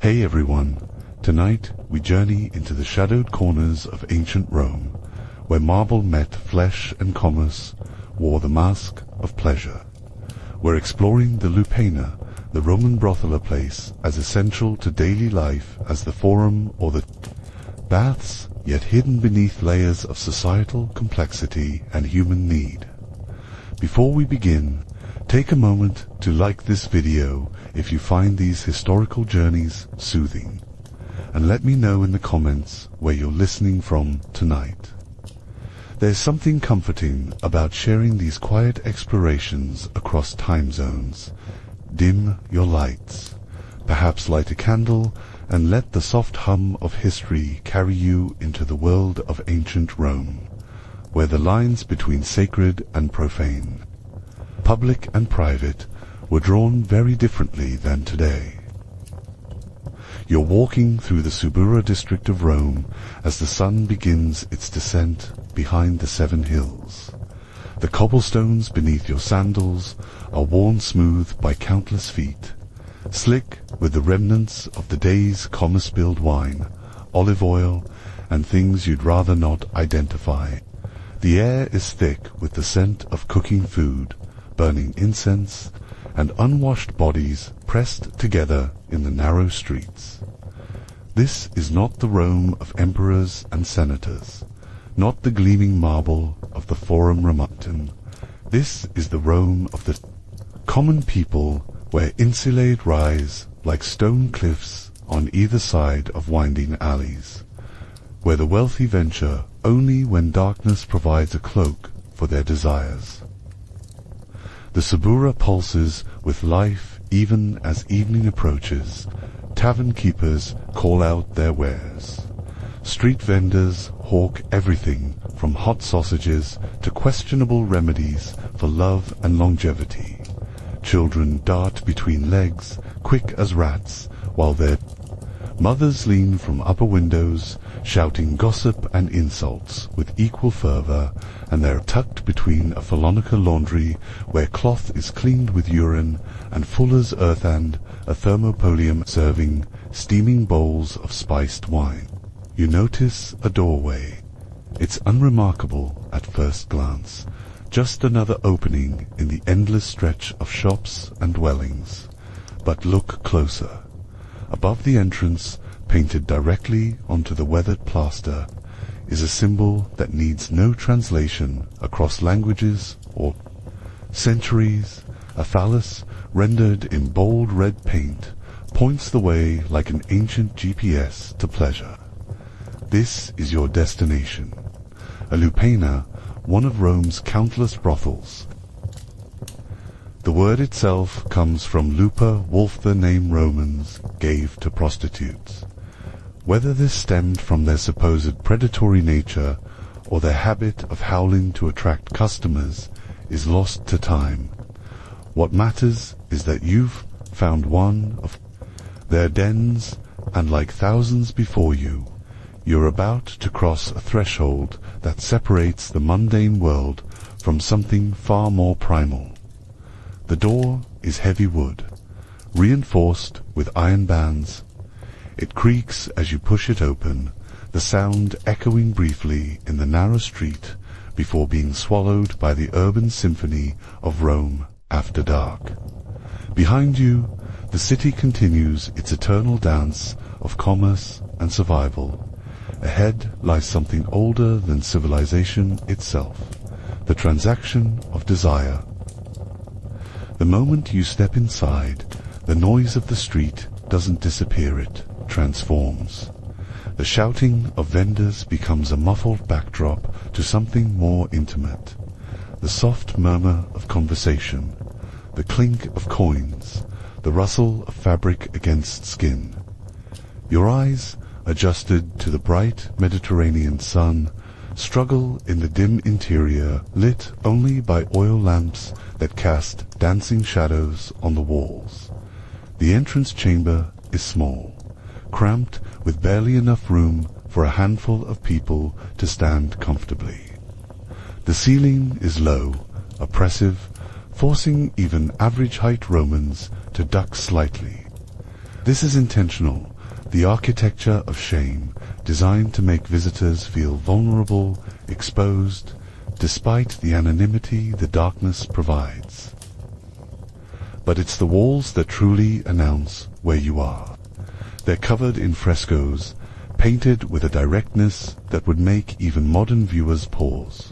Hey everyone, tonight we journey into the shadowed corners of ancient Rome, where marble met flesh and commerce wore the mask of pleasure. We're exploring the Lupaina, the Roman brothel place, as essential to daily life as the forum or the baths, yet hidden beneath layers of societal complexity and human need. Before we begin, take a moment to like this video if you find these historical journeys soothing, and let me know in the comments where you're listening from tonight. There's something comforting about sharing these quiet explorations across time zones. Dim your lights, perhaps light a candle, and let the soft hum of history carry you into the world of ancient Rome, where the lines between sacred and profane, public and private, were drawn very differently than today. You're walking through the Subura district of Rome as the sun begins its descent behind the 7 hills. The cobblestones beneath your sandals are worn smooth by countless feet, slick with the remnants of the day's comma-spilled wine, olive oil, and things you'd rather not identify. The air is thick with the scent of cooking food, burning incense, and unwashed bodies pressed together in the narrow streets. This is not the Rome of emperors and senators, not the gleaming marble of the Forum Romanum. This is the Rome of the common people, where insulae rise like stone cliffs on either side of winding alleys, where the wealthy venture only when darkness provides a cloak for their desires. The Subura pulses with life even as evening approaches. Tavern keepers call out their wares. Street vendors hawk everything from hot sausages to questionable remedies for love and longevity. Children dart between legs, quick as rats, while their mothers lean from upper windows, shouting gossip and insults with equal fervor, and they're tucked between a Phalonica laundry where cloth is cleaned with urine, and fuller's earthand, a thermopolium serving steaming bowls of spiced wine. You notice a doorway. It's unremarkable at first glance, just another opening in the endless stretch of shops and dwellings. But look closer. Above the entrance, painted directly onto the weathered plaster, is a symbol that needs no translation across languages or centuries. A phallus, rendered in bold red paint, points the way like an ancient GPS to pleasure. This is your destination, a Lupaina, one of Rome's countless brothels. The word itself comes from lupa, wolf, the name Romans gave to prostitutes. Whether this stemmed from their supposed predatory nature or their habit of howling to attract customers is lost to time. What matters is that you've found one of their dens, and like thousands before you, you're about to cross a threshold that separates the mundane world from something far more primal. The door is heavy wood, reinforced with iron bands. It creaks as you push it open, the sound echoing briefly in the narrow street before being swallowed by the urban symphony of Rome after dark. Behind you, the city continues its eternal dance of commerce and survival. Ahead lies something older than civilization itself, the transaction of desire. The moment you step inside, the noise of the street doesn't disappear, it transforms. The shouting of vendors becomes a muffled backdrop to something more intimate. The soft murmur of conversation, the clink of coins, the rustle of fabric against skin. Your eyes, adjusted to the bright Mediterranean sun, struggle in the dim interior lit only by oil lamps that cast dancing shadows on the walls. The entrance chamber is small, cramped with barely enough room for a handful of people to stand comfortably. The ceiling is low, oppressive, forcing even average-height Romans to duck slightly. This is intentional, the architecture of shame, designed to make visitors feel vulnerable, exposed, despite the anonymity the darkness provides. But it's the walls that truly announce where you are. They're covered in frescoes, painted with a directness that would make even modern viewers pause.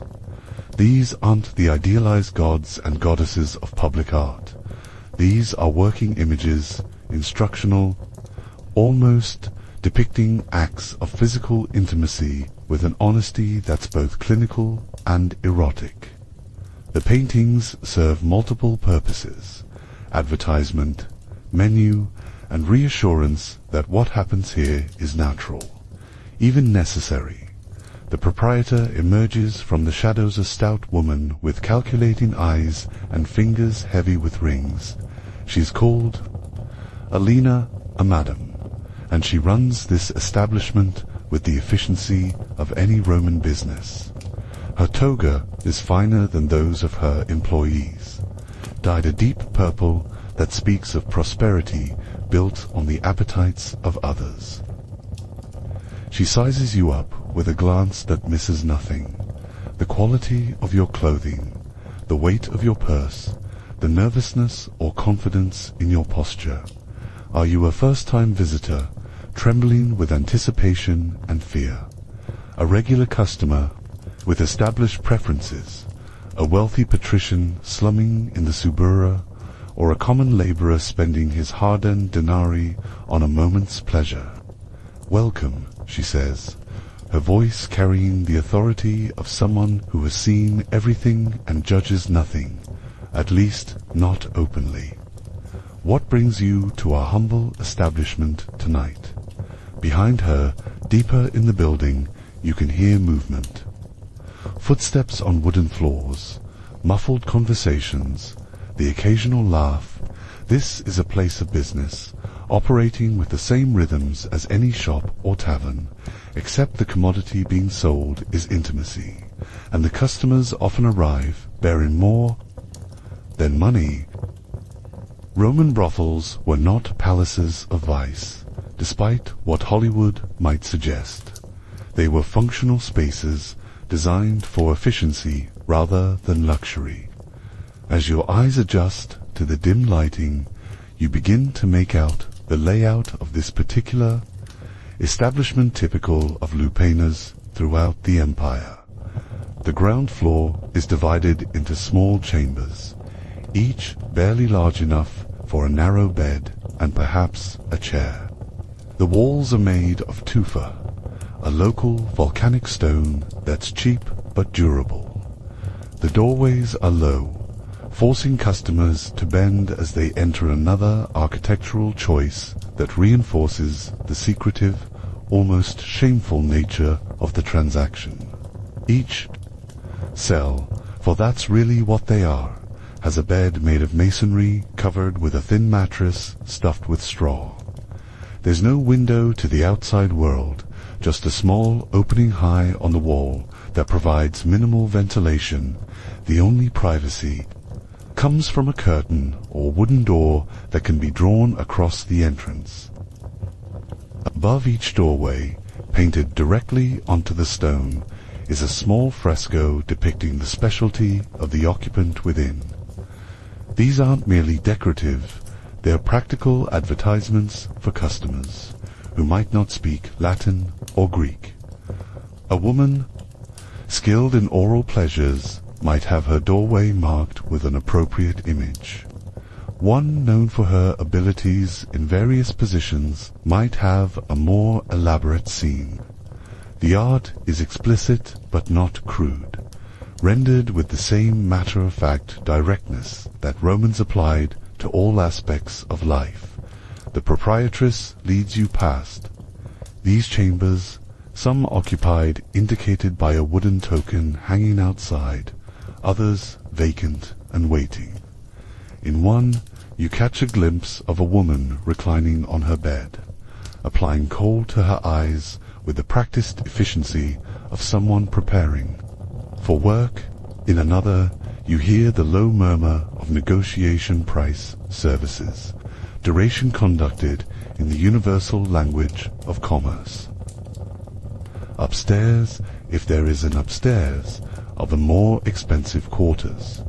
These aren't the idealized gods and goddesses of public art. These are working images, instructional, almost depicting acts of physical intimacy with an honesty that's both clinical and erotic. The paintings serve multiple purposes: advertisement, menu, and reassurance that what happens here is natural, even necessary. The proprietor emerges from the shadows, a stout woman with calculating eyes and fingers heavy with rings. She's called Alina, a madam, and she runs this establishment with the efficiency of any Roman business. Her toga is finer than those of her employees, dyed a deep purple that speaks of prosperity built on the appetites of others. She sizes you up with a glance that misses nothing: the quality of your clothing, the weight of your purse, the nervousness or confidence in your posture. Are you a first-time visitor, trembling with anticipation and fear? A regular customer with established preferences? A wealthy patrician slumming in the Subura? Or a common laborer spending his hard-earned denarii on a moment's pleasure? Welcome, she says, her voice carrying the authority of someone who has seen everything and judges nothing, at least not openly. What brings you to our humble establishment tonight? Behind her, deeper in the building, you can hear movement. Footsteps on wooden floors, muffled conversations, the occasional laugh. This is a place of business, operating with the same rhythms as any shop or tavern, except the commodity being sold is intimacy, and the customers often arrive bearing more than money. Roman brothels were not palaces of vice, despite what Hollywood might suggest. They were functional spaces designed for efficiency rather than luxury. As your eyes adjust to the dim lighting, you begin to make out the layout of this particular establishment, typical of lupanas throughout the empire. The ground floor is divided into small chambers, each barely large enough for a narrow bed and perhaps a chair. The walls are made of tufa, a local volcanic stone that's cheap but durable. The doorways are low, forcing customers to bend as they enter, another architectural choice that reinforces the secretive, almost shameful nature of the transaction. Each cell, for that's really what they are, has a bed made of masonry covered with a thin mattress stuffed with straw. There's no window to the outside world, just a small opening high on the wall that provides minimal ventilation. The only privacy comes from a curtain or wooden door that can be drawn across the entrance. Above each doorway, painted directly onto the stone, is a small fresco depicting the specialty of the occupant within. These aren't merely decorative, they are practical advertisements for customers who might not speak Latin or Greek. A woman skilled in oral pleasures might have her doorway marked with an appropriate image. One known for her abilities in various positions might have a more elaborate scene. The art is explicit but not crude, rendered with the same matter-of-fact directness that Romans applied to all aspects of life. The proprietress leads you past these chambers, some occupied, indicated by a wooden token hanging outside, others vacant and waiting. In one, you catch a glimpse of a woman reclining on her bed, applying kohl to her eyes with the practiced efficiency of someone preparing for work. In another, you hear the low murmur of negotiation price services, duration conducted in the universal language of commerce. Upstairs, if there is an upstairs, are the more expensive quarters.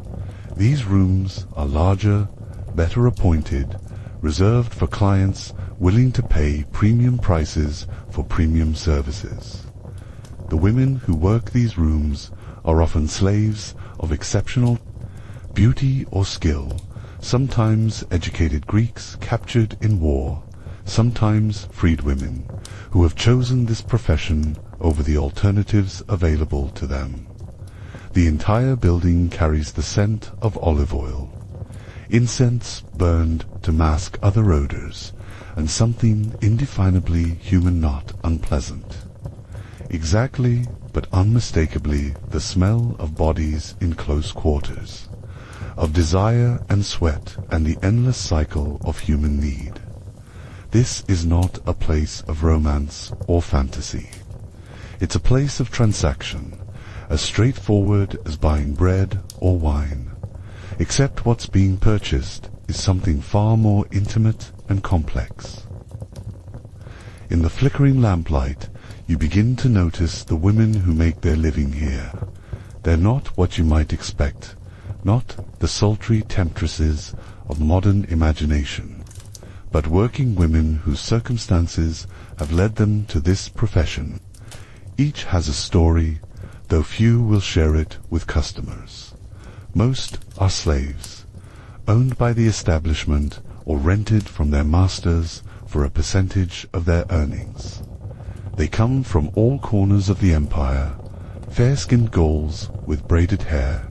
These rooms are larger, better appointed, reserved for clients willing to pay premium prices for premium services. The women who work these rooms are often slaves of exceptional beauty or skill, sometimes educated Greeks captured in war, sometimes freed women who have chosen this profession over the alternatives available to them. The entire building carries the scent of olive oil, incense burned to mask other odors, and something indefinably human, not unpleasant. Exactly, but unmistakably, the smell of bodies in close quarters, of desire and sweat and the endless cycle of human need. This is not a place of romance or fantasy. It's a place of transaction, as straightforward as buying bread or wine, except what's being purchased is something far more intimate and complex. In the flickering lamplight, you begin to notice the women who make their living here. They're not what you might expect, not the sultry temptresses of modern imagination, but working women whose circumstances have led them to this profession. Each has a story, though few will share it with customers. Most are slaves, owned by the establishment or rented from their masters for a percentage of their earnings. They come from all corners of the empire, fair-skinned Gauls with braided hair,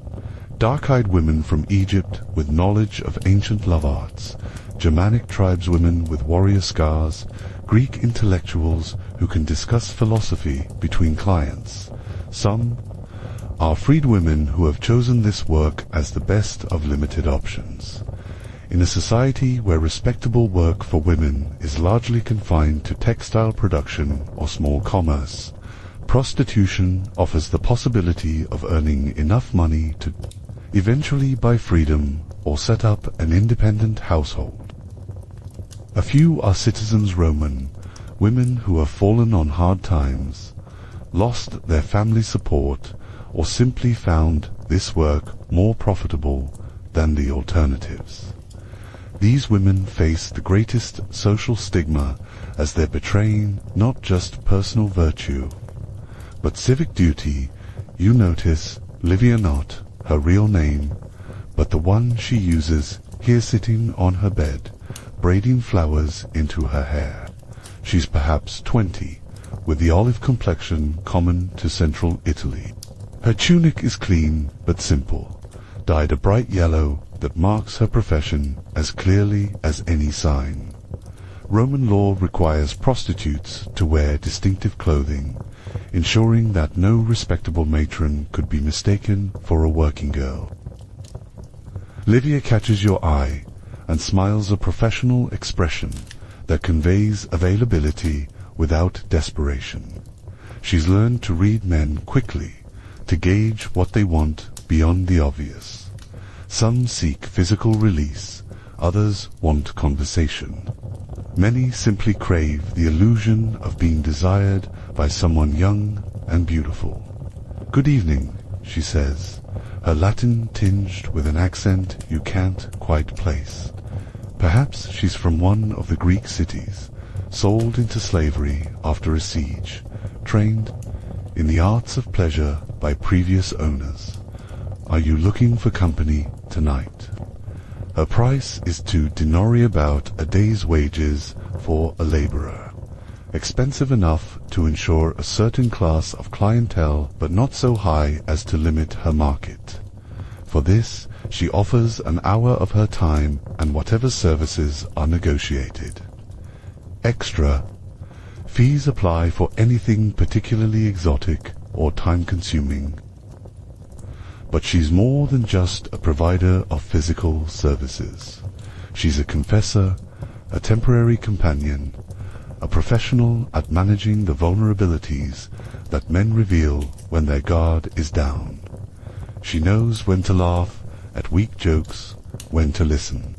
dark-eyed women from Egypt with knowledge of ancient love arts, Germanic tribeswomen with warrior scars, Greek intellectuals who can discuss philosophy between clients. Some are freed women who have chosen this work as the best of limited options. In a society where respectable work for women is largely confined to textile production or small commerce, prostitution offers the possibility of earning enough money to eventually buy freedom or set up an independent household. A few are citizens Roman, women who have fallen on hard times, lost their family support, or simply found this work more profitable than the alternatives. These women face the greatest social stigma as they're betraying not just personal virtue, but civic duty. You notice Livia, not her real name, but the one she uses here sitting on her bed, braiding flowers into her hair. She's perhaps 20, with the olive complexion common to central Italy. Her tunic is clean but simple, dyed a bright yellow that marks her profession as clearly as any sign. Roman law requires prostitutes to wear distinctive clothing, ensuring that no respectable matron could be mistaken for a working girl. Livia catches your eye and smiles a professional expression that conveys availability without desperation. She's learned to read men quickly, to gauge what they want beyond the obvious. Some seek physical release, others want conversation. Many simply crave the illusion of being desired by someone young and beautiful. "Good evening," she says, her Latin tinged with an accent you can't quite place. Perhaps she's from one of the Greek cities, sold into slavery after a siege, trained in the arts of pleasure by previous owners. Are you looking for company tonight? Her price is 2 denarii, about a day's wages for a laborer. Expensive enough to ensure a certain class of clientele, but not so high as to limit her market. For this, she offers an hour of her time, and whatever services are negotiated. Extra fees apply for anything particularly exotic or time-consuming. But she's more than just a provider of physical services. She's a confessor, a temporary companion, a professional at managing the vulnerabilities that men reveal when their guard is down. She knows when to laugh at weak jokes, when to listen.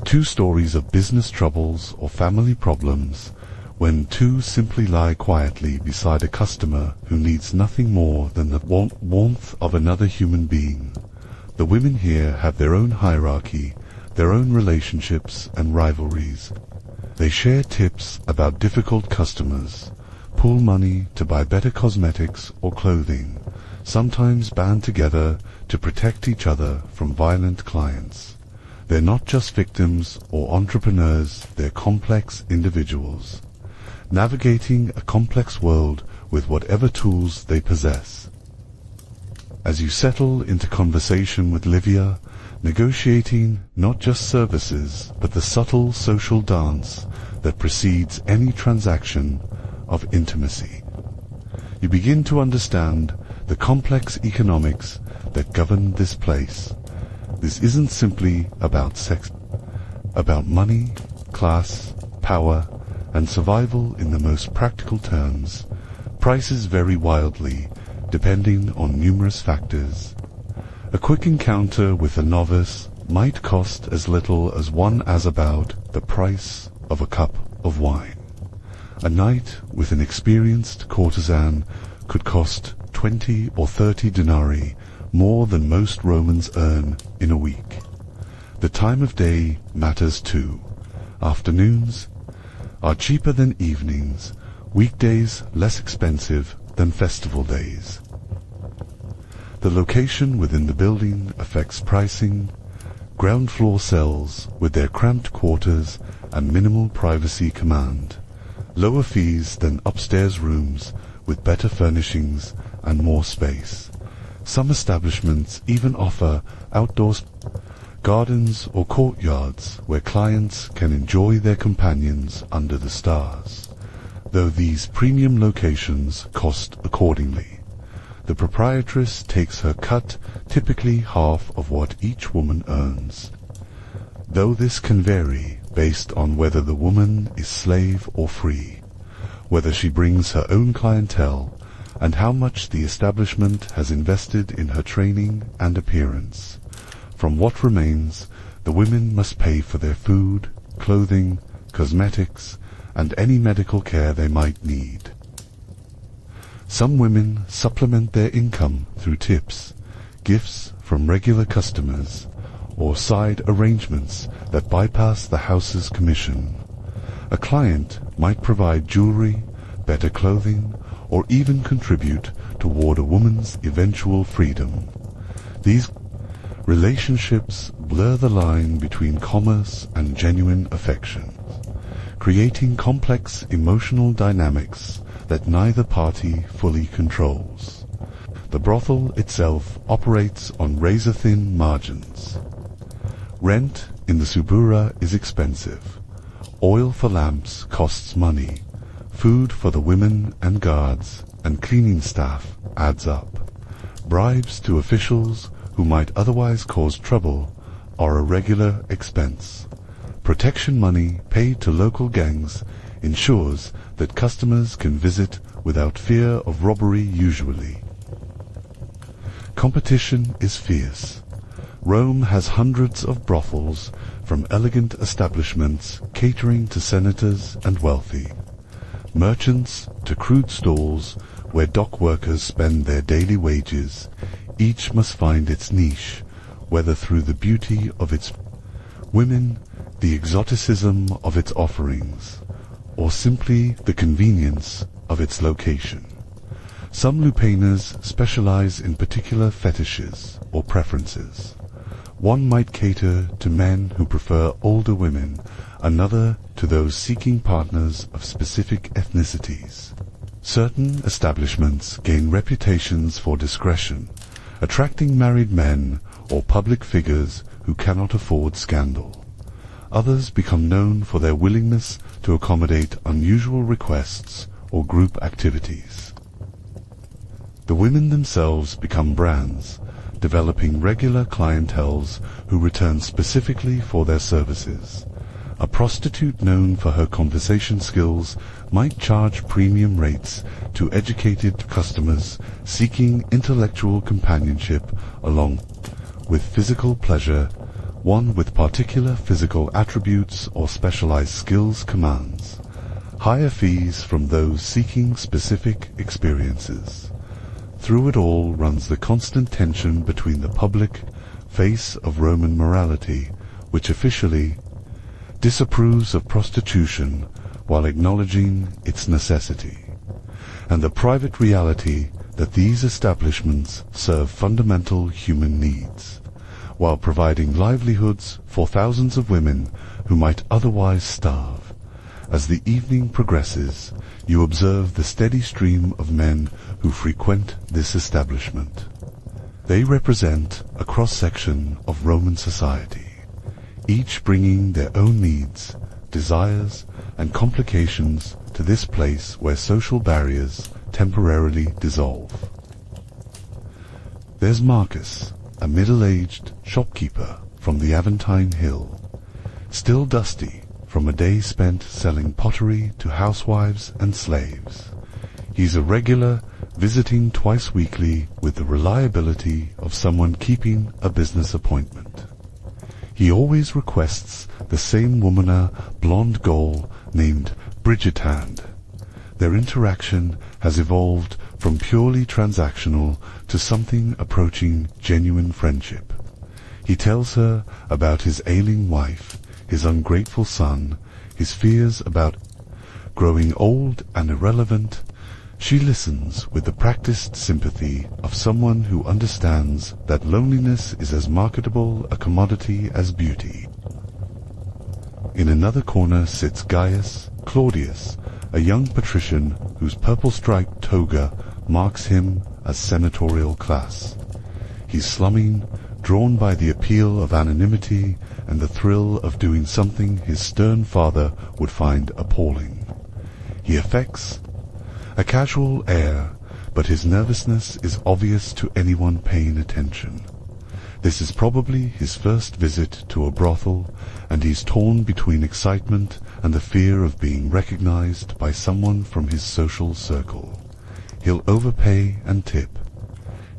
Two stories of business troubles or family problems, when two simply lie quietly beside a customer who needs nothing more than the warmth of another human being. The women here have their own hierarchy, their own relationships and rivalries. They share tips about difficult customers, pool money to buy better cosmetics or clothing, sometimes band together to protect each other from violent clients. They're not just victims or entrepreneurs, they're complex individuals, navigating a complex world with whatever tools they possess. As you settle into conversation with Livia, negotiating not just services, but the subtle social dance that precedes any transaction of intimacy, you begin to understand the complex economics that govern this place. This isn't simply about sex, about money, class, power, and survival in the most practical terms. Prices vary wildly, depending on numerous factors. A quick encounter with a novice might cost as little as about the price of a cup of wine. A night with an experienced courtesan could cost 20 or 30 denarii, more than most Romans earn in a week. The time of day matters too. Afternoons are cheaper than evenings, weekdays less expensive than festival days. The location within the building affects pricing. Ground floor cells with their cramped quarters and minimal privacy command lower fees than upstairs rooms with better furnishings and more space. Some establishments even offer outdoor gardens or courtyards where clients can enjoy their companions under the stars, though these premium locations cost accordingly. The proprietress takes her cut, typically half of what each woman earns, though this can vary based on whether the woman is slave or free, whether she brings her own clientele, and how much the establishment has invested in her training and appearance. From what remains, the women must pay for their food, clothing, cosmetics, and any medical care they might need. Some women supplement their income through tips, gifts from regular customers, or side arrangements that bypass the house's commission. A client might provide jewelry, better clothing, or even contribute toward a woman's eventual freedom. These relationships blur the line between commerce and genuine affection, creating complex emotional dynamics that neither party fully controls. The brothel itself operates on razor-thin margins. Rent in the Subura is expensive. Oil for lamps costs money. Food for the women and guards and cleaning staff adds up. Bribes to officials who might otherwise cause trouble are a regular expense. Protection money paid to local gangs ensures that customers can visit without fear of robbery usually. Competition is fierce. Rome has hundreds of brothels, from elegant establishments catering to senators and wealthy, merchants to crude stalls where dock workers spend their daily wages. Each must find its niche, whether through the beauty of its women, the exoticism of its offerings, or simply the convenience of its location. Some lupanas specialize in particular fetishes or preferences. One might cater to men who prefer older women, another to those seeking partners of specific ethnicities. Certain establishments gain reputations for discretion, attracting married men or public figures who cannot afford scandal. Others become known for their willingness to accommodate unusual requests or group activities. The women themselves become brands, developing regular clienteles who return specifically for their services. A prostitute known for her conversation skills might charge premium rates to educated customers seeking intellectual companionship along with physical pleasure, one with particular physical attributes or specialized skills commands higher fees from those seeking specific experiences. Through it all runs the constant tension between the public face of Roman morality, which officially disapproves of prostitution while acknowledging its necessity, and the private reality that these establishments serve fundamental human needs, while providing livelihoods for thousands of women who might otherwise starve. As the evening progresses, you observe the steady stream of men who frequent this establishment. They represent a cross-section of Roman society, each bringing their own needs, desires, and complications to this place where social barriers temporarily dissolve. There's Marcus, a middle-aged shopkeeper from the Aventine Hill, still dusty from a day spent selling pottery to housewives and slaves. He's a regular, visiting twice weekly with the reliability of someone keeping a business appointment. He always requests the same womaner blonde Gaul named Bridgetand. Their interaction has evolved from purely transactional to something approaching genuine friendship. He tells her about his ailing wife, his ungrateful son, his fears about growing old and irrelevant. She listens with the practiced sympathy of someone who understands that loneliness is as marketable a commodity as beauty. In another corner sits Gaius Claudius, a young patrician whose purple-striped toga marks him as senatorial class. He's slumming, drawn by the appeal of anonymity and the thrill of doing something his stern father would find appalling. He affects a casual air, but his nervousness is obvious to anyone paying attention. This is probably his first visit to a brothel, and he's torn between excitement and the fear of being recognized by someone from his social circle. He'll overpay and tip,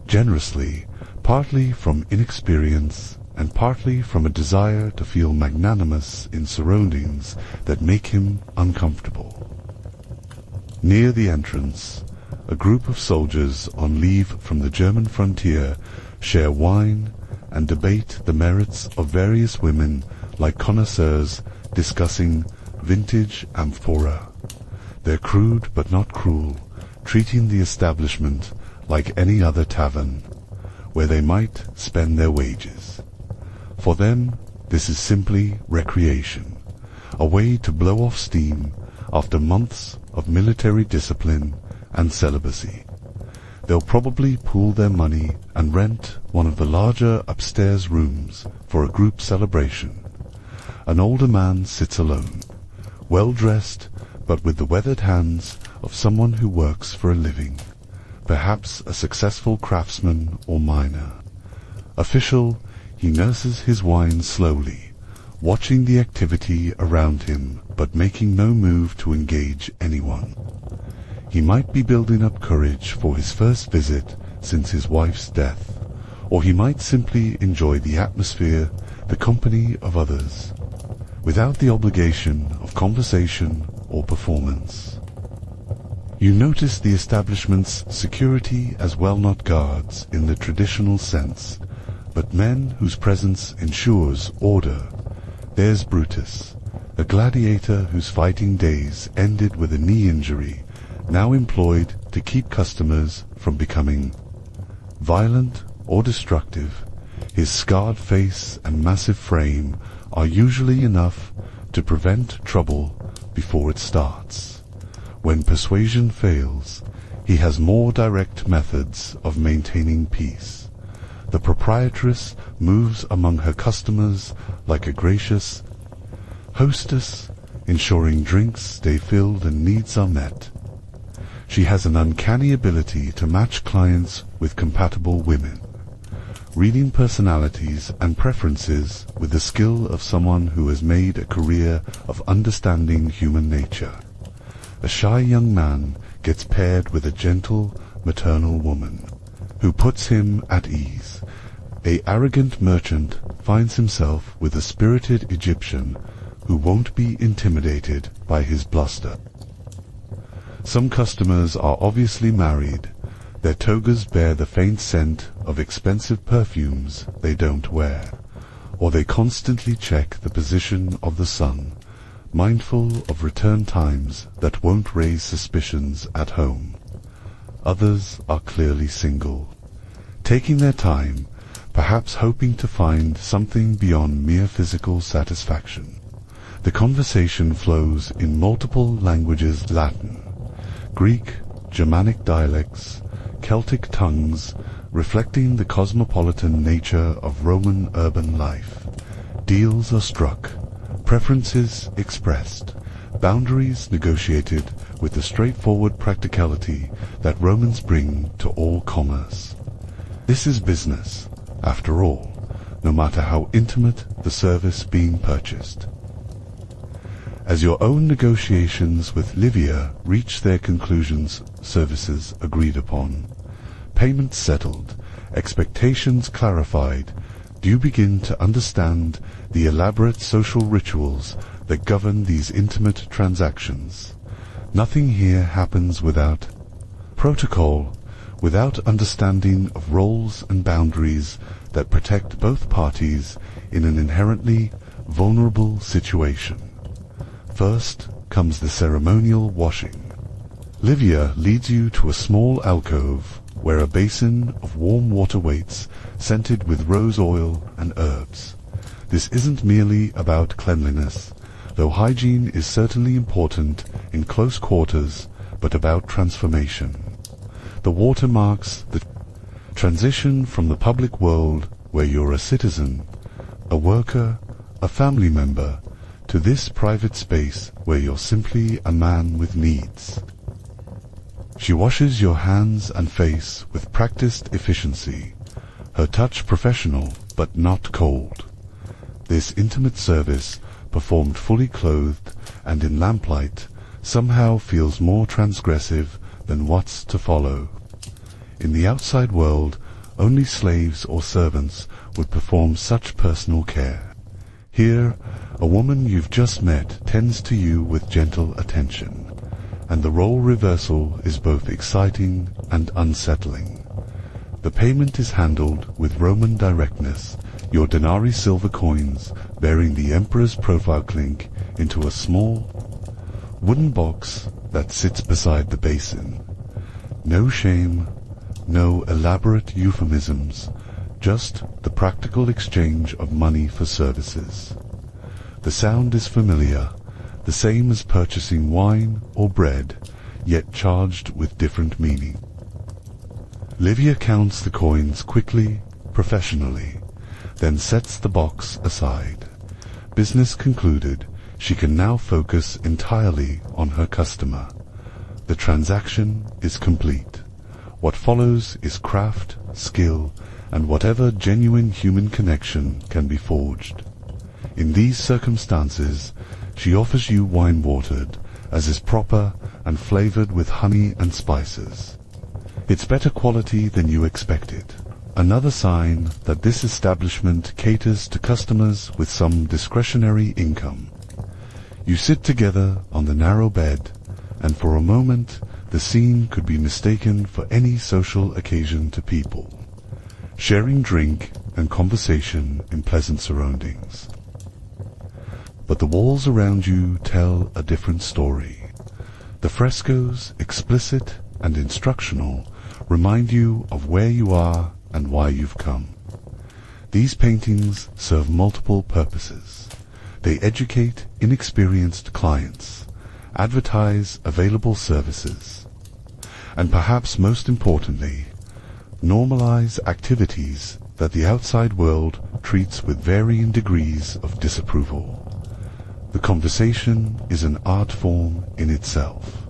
generously, partly from inexperience and partly from a desire to feel magnanimous in surroundings that make him uncomfortable. Near the entrance, a group of soldiers on leave from the German frontier share wine and debate the merits of various women like connoisseurs discussing vintage amphora. They're crude but not cruel, treating the establishment like any other tavern, where they might spend their wages. For them, this is simply recreation, a way to blow off steam after months of military discipline and celibacy. They'll probably pool their money and rent one of the larger upstairs rooms for a group celebration. An older man sits alone, well-dressed but with the weathered hands of someone who works for a living, perhaps a successful craftsman or miner. Official, he nurses his wine slowly, watching the activity around him but making no move to engage anyone. He might be building up courage for his first visit since his wife's death, or he might simply enjoy the atmosphere, the company of others, without the obligation of conversation or performance. You notice the establishment's security as well, not guards in the traditional sense, but men whose presence ensures order. There's Brutus, a gladiator whose fighting days ended with a knee injury, now employed to keep customers from becoming violent or destructive. His scarred face and massive frame are usually enough to prevent trouble before it starts. When persuasion fails, he has more direct methods of maintaining peace. The proprietress moves among her customers like a gracious hostess, ensuring drinks stay filled and needs are met. She has an uncanny ability to match clients with compatible women, reading personalities and preferences with the skill of someone who has made a career of understanding human nature. A shy young man gets paired with a gentle, maternal woman, who puts him at ease, A arrogant merchant finds himself with a spirited Egyptian who won't be intimidated by his bluster. Some customers are obviously married. Their togas bear the faint scent of expensive perfumes they don't wear, or they constantly check the position of the sun, mindful of return times that won't raise suspicions at home. Others are clearly single, taking their time, perhaps hoping to find something beyond mere physical satisfaction. The conversation flows in multiple languages: Latin, Greek, Germanic dialects, Celtic tongues, reflecting the cosmopolitan nature of Roman urban life. Deals are struck, preferences expressed, boundaries negotiated with the straightforward practicality that Romans bring to all commerce. This is business, after all, no matter how intimate the service being purchased. As your own negotiations with Livia reach their conclusions, services agreed upon, payments settled, expectations clarified, do you begin to understand the elaborate social rituals that govern these intimate transactions? Nothing here happens without protocol, without understanding of roles and boundaries that protect both parties in an inherently vulnerable situation. First comes the ceremonial washing. Livia leads you to a small alcove where a basin of warm water waits, scented with rose oil and herbs. This isn't merely about cleanliness, though hygiene is certainly important in close quarters, but about transformation. The water marks the transition from the public world, where you're a citizen, a worker, a family member, to this private space where you're simply a man with needs. She washes your hands and face with practiced efficiency, her touch professional but not cold. This intimate service, performed fully clothed and in lamplight, somehow feels more transgressive than what's to follow. In the outside world, only slaves or servants would perform such personal care. Here, a woman you've just met tends to you with gentle attention, and the role reversal is both exciting and unsettling. The payment is handled with Roman directness, your denarii silver coins bearing the emperor's profile clink into a small wooden box that sits beside the basin. No shame, no elaborate euphemisms, just the practical exchange of money for services. The sound is familiar, the same as purchasing wine or bread, yet charged with different meaning. Livia counts the coins quickly, professionally, then sets the box aside. Business concluded, she can now focus entirely on her customer. The transaction is complete. What follows is craft, skill, and whatever genuine human connection can be forged. In these circumstances, she offers you wine watered, as is proper, and flavored with honey and spices. It's better quality than you expected. Another sign that this establishment caters to customers with some discretionary income. You sit together on the narrow bed, and for a moment the scene could be mistaken for any social occasion to people, sharing drink and conversation in pleasant surroundings. But the walls around you tell a different story. The frescoes, explicit and instructional, remind you of where you are and why you've come. These paintings serve multiple purposes. They educate inexperienced clients, advertise available services, and perhaps most importantly, normalize activities that the outside world treats with varying degrees of disapproval. The conversation is an art form in itself.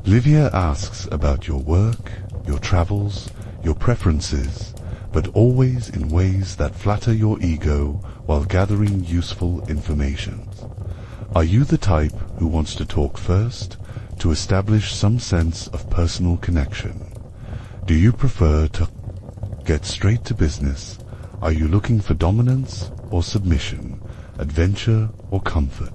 Livia asks about your work, your travels, your preferences, but always in ways that flatter your ego while gathering useful information. Are you the type who wants to talk first, to establish some sense of personal connection? Do you prefer to get straight to business, Are you looking for dominance or submission, adventure or comfort?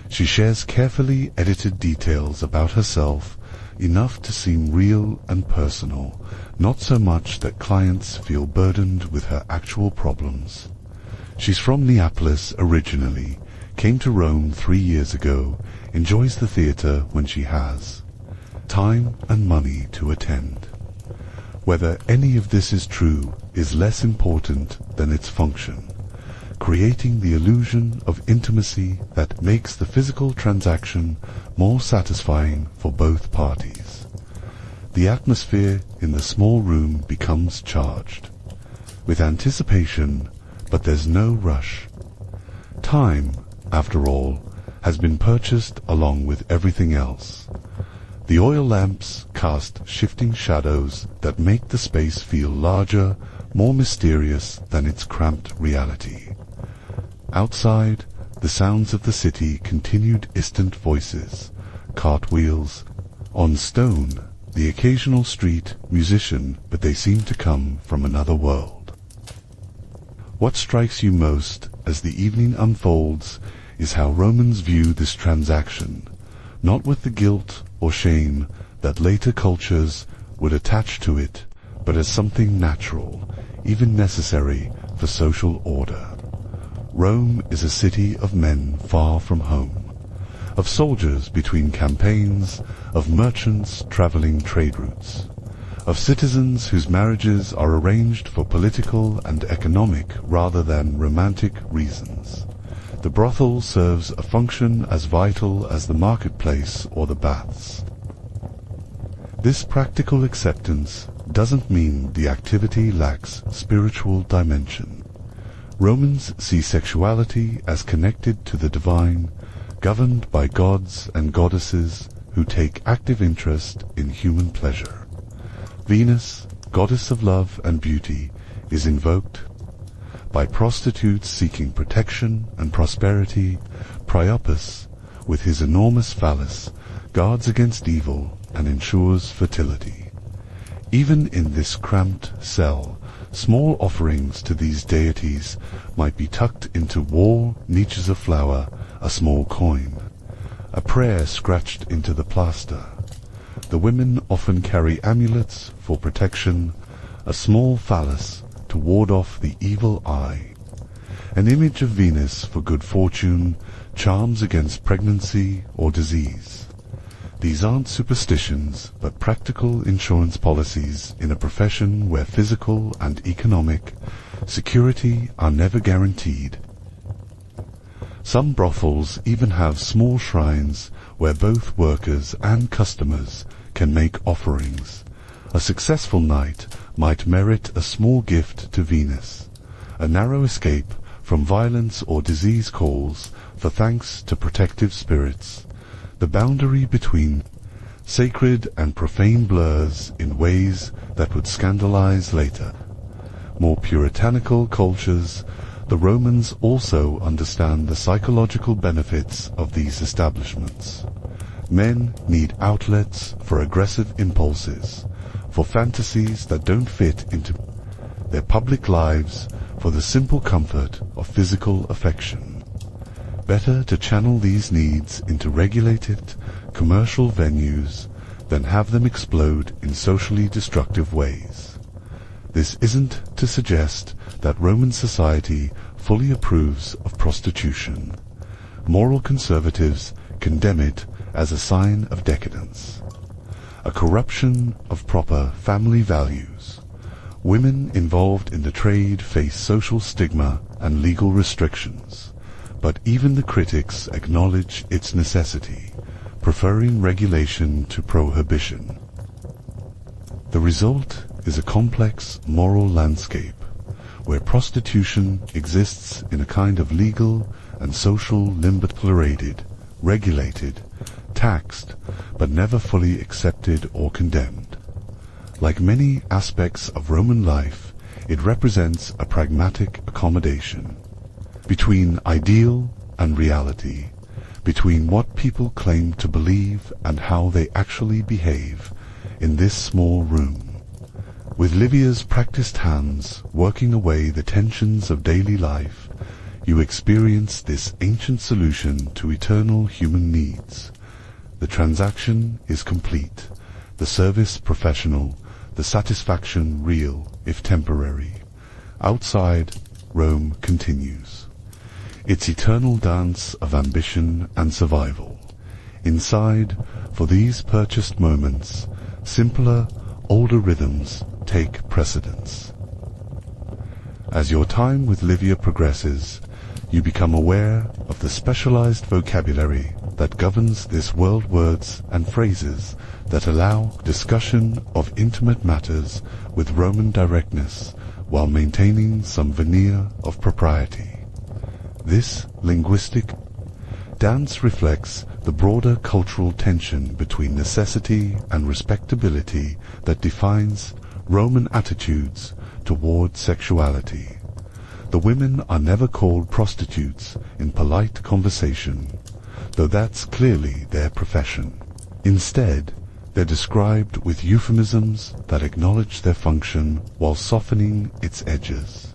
She shares carefully edited details about herself, enough to seem real and personal, not so much that clients feel burdened with her actual problems. She's from Neapolis originally, came to Rome 3 years ago, enjoys the theatre when she has time and money to attend. Whether any of this is true is less important than its function, creating the illusion of intimacy that makes the physical transaction more satisfying for both parties. The atmosphere in the small room becomes charged with anticipation, but there's no rush. Time, after all, has been purchased along with everything else. The oil lamps cast shifting shadows that make the space feel larger, more mysterious than its cramped reality. Outside, the sounds of the city continued, distant voices, cartwheels, on stone, the occasional street musician, but they seem to come from another world. What strikes you most as the evening unfolds is how Romans view this transaction, not with the guilt or shame that later cultures would attach to it, but as something natural, even necessary for social order. Rome is a city of men far from home, of soldiers between campaigns, of merchants traveling trade routes, of citizens whose marriages are arranged for political and economic rather than romantic reasons. The brothel serves a function as vital as the marketplace or the baths. This practical acceptance doesn't mean the activity lacks spiritual dimension. Romans see sexuality as connected to the divine, governed by gods and goddesses who take active interest in human pleasure. Venus, goddess of love and beauty, is invoked by prostitutes seeking protection and prosperity. Priapus, with his enormous phallus, guards against evil and ensures fertility. Even in this cramped cell, small offerings to these deities might be tucked into wall niches of flour, a small coin, a prayer scratched into the plaster. The women often carry amulets for protection, a small phallus to ward off the evil eye, an image of Venus for good fortune, charms against pregnancy or disease. These aren't superstitions, but practical insurance policies in a profession where physical and economic security are never guaranteed. Some brothels even have small shrines where both workers and customers can make offerings. A successful night might merit a small gift to Venus, a narrow escape from violence or disease calls for thanks to protective spirits. The boundary between sacred and profane blurs in ways that would scandalize later. More puritanical cultures, the Romans also understand the psychological benefits of these establishments. Men need outlets for aggressive impulses, for fantasies that don't fit into their public lives, for the simple comfort of physical affection. Better to channel these needs into regulated, commercial venues than have them explode in socially destructive ways. This isn't to suggest that Roman society fully approves of prostitution. Moral conservatives condemn it as a sign of decadence, a corruption of proper family values. Women involved in the trade face social stigma and legal restrictions, but even the critics acknowledge its necessity, preferring regulation to prohibition. The result is a complex moral landscape, where prostitution exists in a kind of legal and social limbo, tolerated, regulated, taxed, but never fully accepted or condemned. Like many aspects of Roman life, it represents a pragmatic accommodation between ideal and reality, between what people claim to believe and how they actually behave in this small room. With Livia's practiced hands working away the tensions of daily life, you experience this ancient solution to eternal human needs. The transaction is complete, the service professional, the satisfaction real, if temporary. Outside, Rome continues its eternal dance of ambition and survival. Inside, for these purchased moments, simpler, older rhythms take precedence. As your time with Livia progresses, you become aware of the specialized vocabulary that governs this world, words and phrases that allow discussion of intimate matters with Roman directness while maintaining some veneer of propriety. This linguistic dance reflects the broader cultural tension between necessity and respectability that defines Roman attitudes toward sexuality. The women are never called prostitutes in polite conversation, though that's clearly their profession. Instead, they're described with euphemisms that acknowledge their function while softening its edges.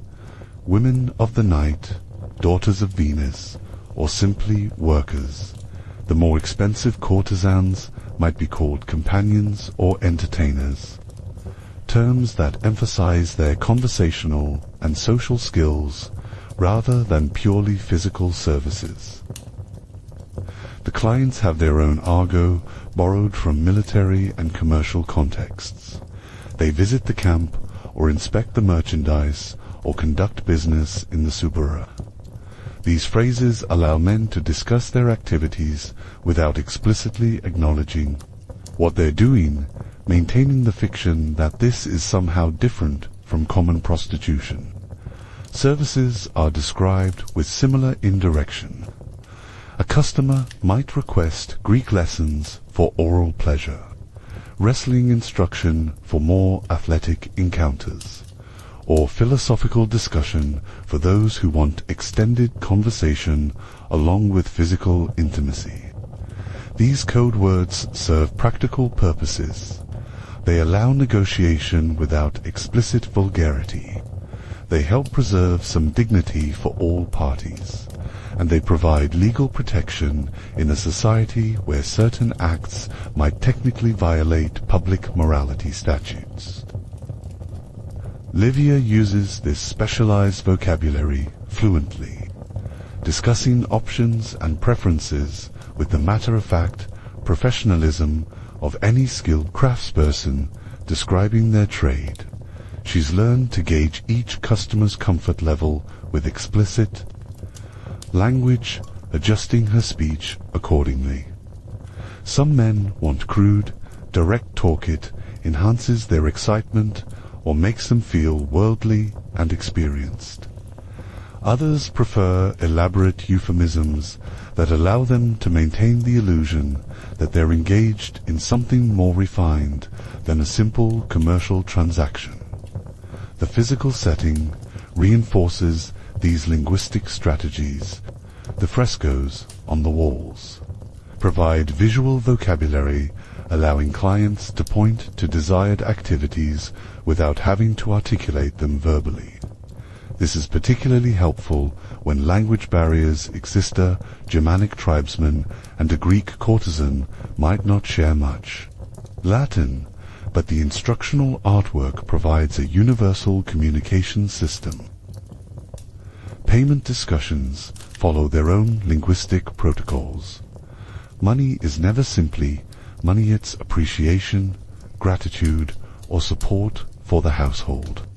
Women of the night, daughters of Venus, or simply workers. The more expensive courtesans might be called companions or entertainers, terms that emphasize their conversational and social skills rather than purely physical services. The clients have their own argot borrowed from military and commercial contexts. They visit the camp or inspect the merchandise or conduct business in the subura. These phrases allow men to discuss their activities without explicitly acknowledging what they're doing, maintaining the fiction that this is somehow different from common prostitution. Services are described with similar indirection. A customer might request Greek lessons for oral pleasure, wrestling instruction for more athletic encounters, or philosophical discussion for those who want extended conversation along with physical intimacy. These code words serve practical purposes. They allow negotiation without explicit vulgarity. They help preserve some dignity for all parties, and they provide legal protection in a society where certain acts might technically violate public morality statutes. Livia uses this specialized vocabulary fluently, discussing options and preferences with the matter-of-fact professionalism of any skilled craftsperson describing their trade. She's learned to gauge each customer's comfort level with explicit language, adjusting her speech accordingly. Some men want crude, direct talk. It enhances their excitement or makes them feel worldly and experienced. Others prefer elaborate euphemisms that allow them to maintain the illusion that they're engaged in something more refined than a simple commercial transaction. The physical setting reinforces these linguistic strategies. The frescoes on the walls provide visual vocabulary, allowing clients to point to desired activities without having to articulate them verbally. This is particularly helpful when language barriers exist. A Germanic tribesman and a Greek courtesan might not share much Latin, but the instructional artwork provides a universal communication system. Payment discussions follow their own linguistic protocols. Money is never simply money, it's appreciation, gratitude, or support for the household.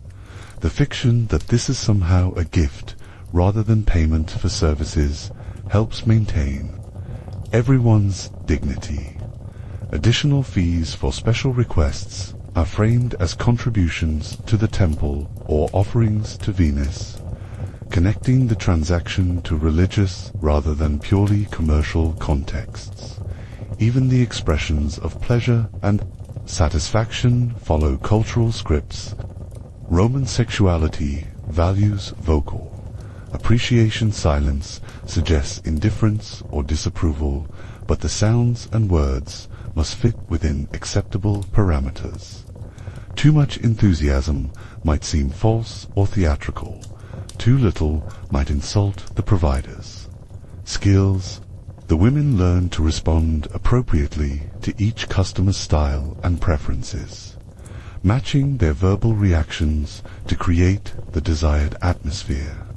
The fiction that this is somehow a gift rather than payment for services helps maintain everyone's dignity. Additional fees for special requests are framed as contributions to the temple or offerings to Venus, connecting the transaction to religious rather than purely commercial contexts. Even the expressions of pleasure and satisfaction follow cultural scripts. Roman sexuality values vocal. Appreciation silence suggests indifference or disapproval, but the sounds and words must fit within acceptable parameters. Too much enthusiasm might seem false or theatrical. Too little might insult the providers. Skills. The women learn to respond appropriately to each customer's style and preferences, matching their verbal reactions to create the desired atmosphere.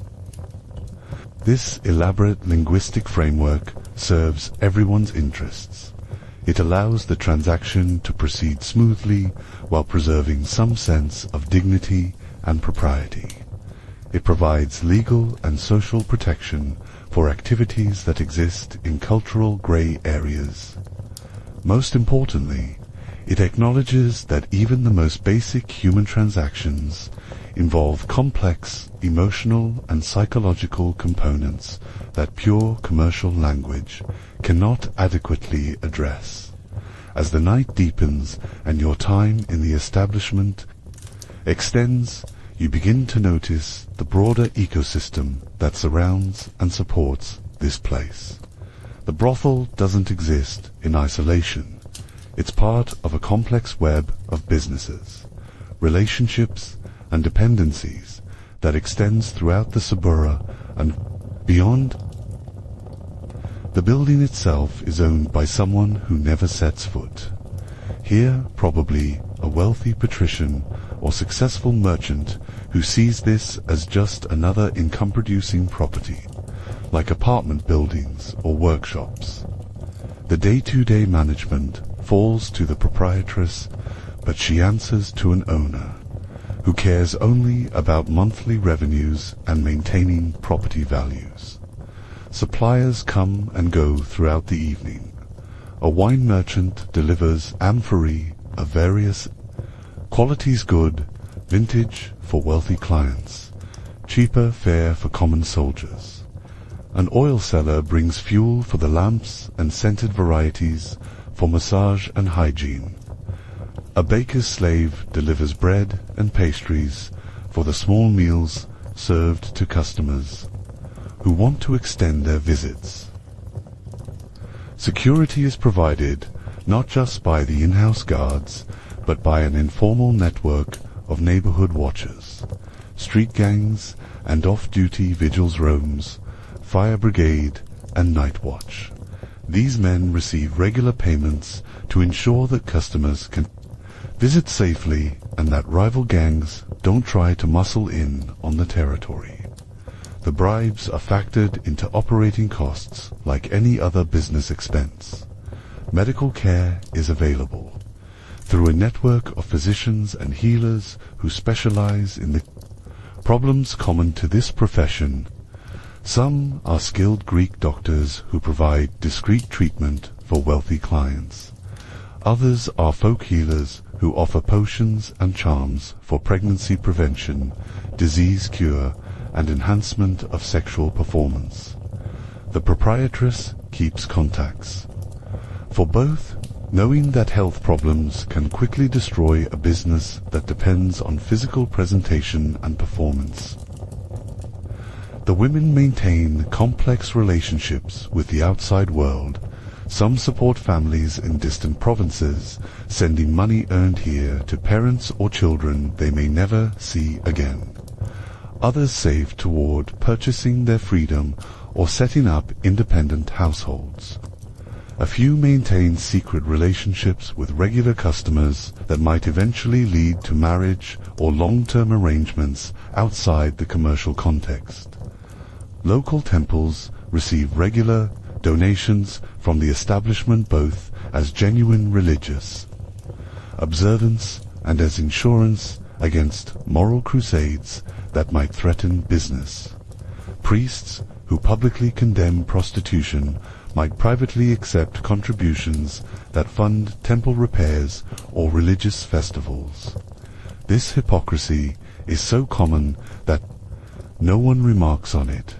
This elaborate linguistic framework serves everyone's interests. It allows the transaction to proceed smoothly while preserving some sense of dignity and propriety. It provides legal and social protection for activities that exist in cultural gray areas. Most importantly, it acknowledges that even the most basic human transactions involve complex emotional and psychological components that pure commercial language cannot adequately address. As the night deepens and your time in the establishment extends, you begin to notice the broader ecosystem that surrounds and supports this place. The brothel doesn't exist in isolation. It's part of a complex web of businesses, relationships, and dependencies that extends throughout the suburra and beyond. The building itself is owned by someone who never sets foot. Here, probably a wealthy patrician or successful merchant who sees this as just another income-producing property, like apartment buildings or workshops. The day-to-day management falls to the proprietress, but she answers to an owner, who cares only about monthly revenues and maintaining property values. Suppliers come and go throughout the evening. A wine merchant delivers amphorae of various qualities, good, vintage for wealthy clients, cheaper fare for common soldiers. An oil seller brings fuel for the lamps and scented varieties for massage and hygiene. A baker's slave delivers bread and pastries for the small meals served to customers who want to extend their visits. Security is provided not just by the in-house guards, but by an informal network of neighborhood watchers, street gangs, and off-duty vigils roams, fire brigade, and night watch. These men receive regular payments to ensure that customers can visit safely and that rival gangs don't try to muscle in on the territory. The bribes are factored into operating costs like any other business expense. Medical care is available through a network of physicians and healers who specialize in the problems common to this profession. Some are skilled Greek doctors who provide discreet treatment for wealthy clients. Others are folk healers who offer potions and charms for pregnancy prevention, disease cure, and enhancement of sexual performance. The proprietress keeps contacts. For both, knowing that health problems can quickly destroy a business that depends on physical presentation and performance. The women maintain complex relationships with the outside world. Some support families in distant provinces, sending money earned here to parents or children they may never see again. Others save toward purchasing their freedom or setting up independent households. A few maintain secret relationships with regular customers that might eventually lead to marriage or long-term arrangements outside the commercial context. Local temples receive regular donations from the establishment both as genuine religious observance and as insurance against moral crusades that might threaten business. Priests who publicly condemn prostitution might privately accept contributions that fund temple repairs or religious festivals. This hypocrisy is so common that no one remarks on it.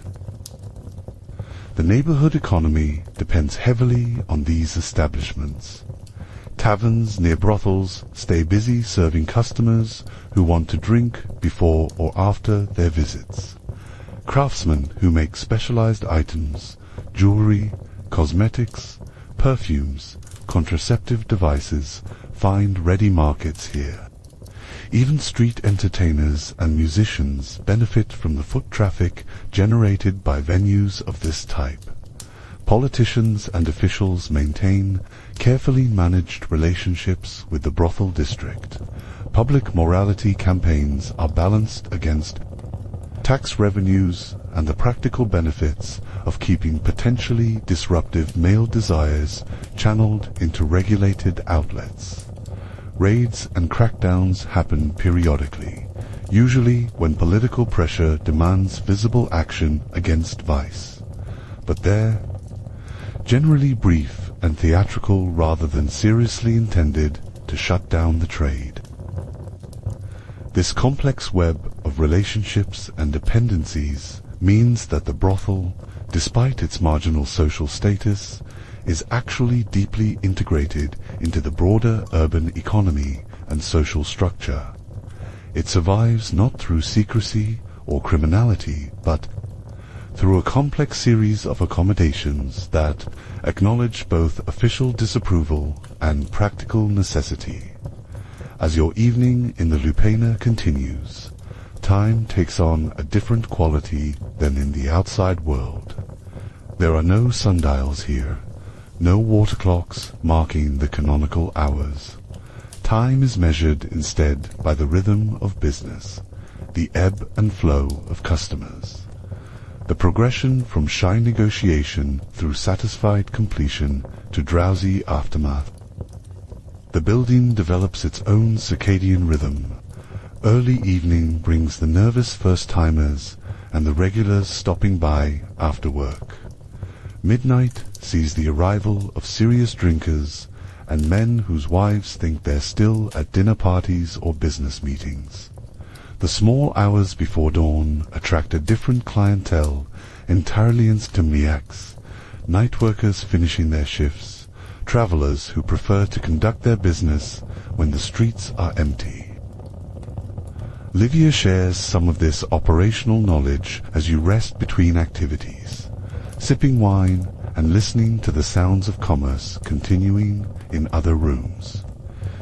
The neighborhood economy depends heavily on these establishments. Taverns near brothels stay busy serving customers who want to drink before or after their visits. Craftsmen who make specialized items, jewelry, cosmetics, perfumes, contraceptive devices find ready markets here. Even street entertainers and musicians benefit from the foot traffic generated by venues of this type. Politicians and officials maintain carefully managed relationships with the brothel district. Public morality campaigns are balanced against tax revenues and the practical benefits of keeping potentially disruptive male desires channeled into regulated outlets. Raids and crackdowns happen periodically, usually when political pressure demands visible action against vice. But they're generally brief and theatrical rather than seriously intended to shut down the trade. This complex web of relationships and dependencies means that the brothel, despite its marginal social status, is actually deeply integrated into the broader urban economy and social structure. It survives not through secrecy or criminality, but through a complex series of accommodations that acknowledge both official disapproval and practical necessity. As your evening in the Lupaina continues, time takes on a different quality than in the outside world. There are no sundials here, no water clocks marking the canonical hours. Time is measured instead by the rhythm of business, the ebb and flow of customers. The progression from shy negotiation through satisfied completion to drowsy aftermath. The building develops its own circadian rhythm. Early evening brings the nervous first-timers and the regulars stopping by after work. Midnight sees the arrival of serious drinkers and men whose wives think they're still at dinner parties or business meetings. The small hours before dawn attract a different clientele entirely insomniacs, night workers finishing their shifts, travelers who prefer to conduct their business when the streets are empty. Livia shares some of this operational knowledge as you rest between activities, sipping wine and listening to the sounds of commerce continuing in other rooms.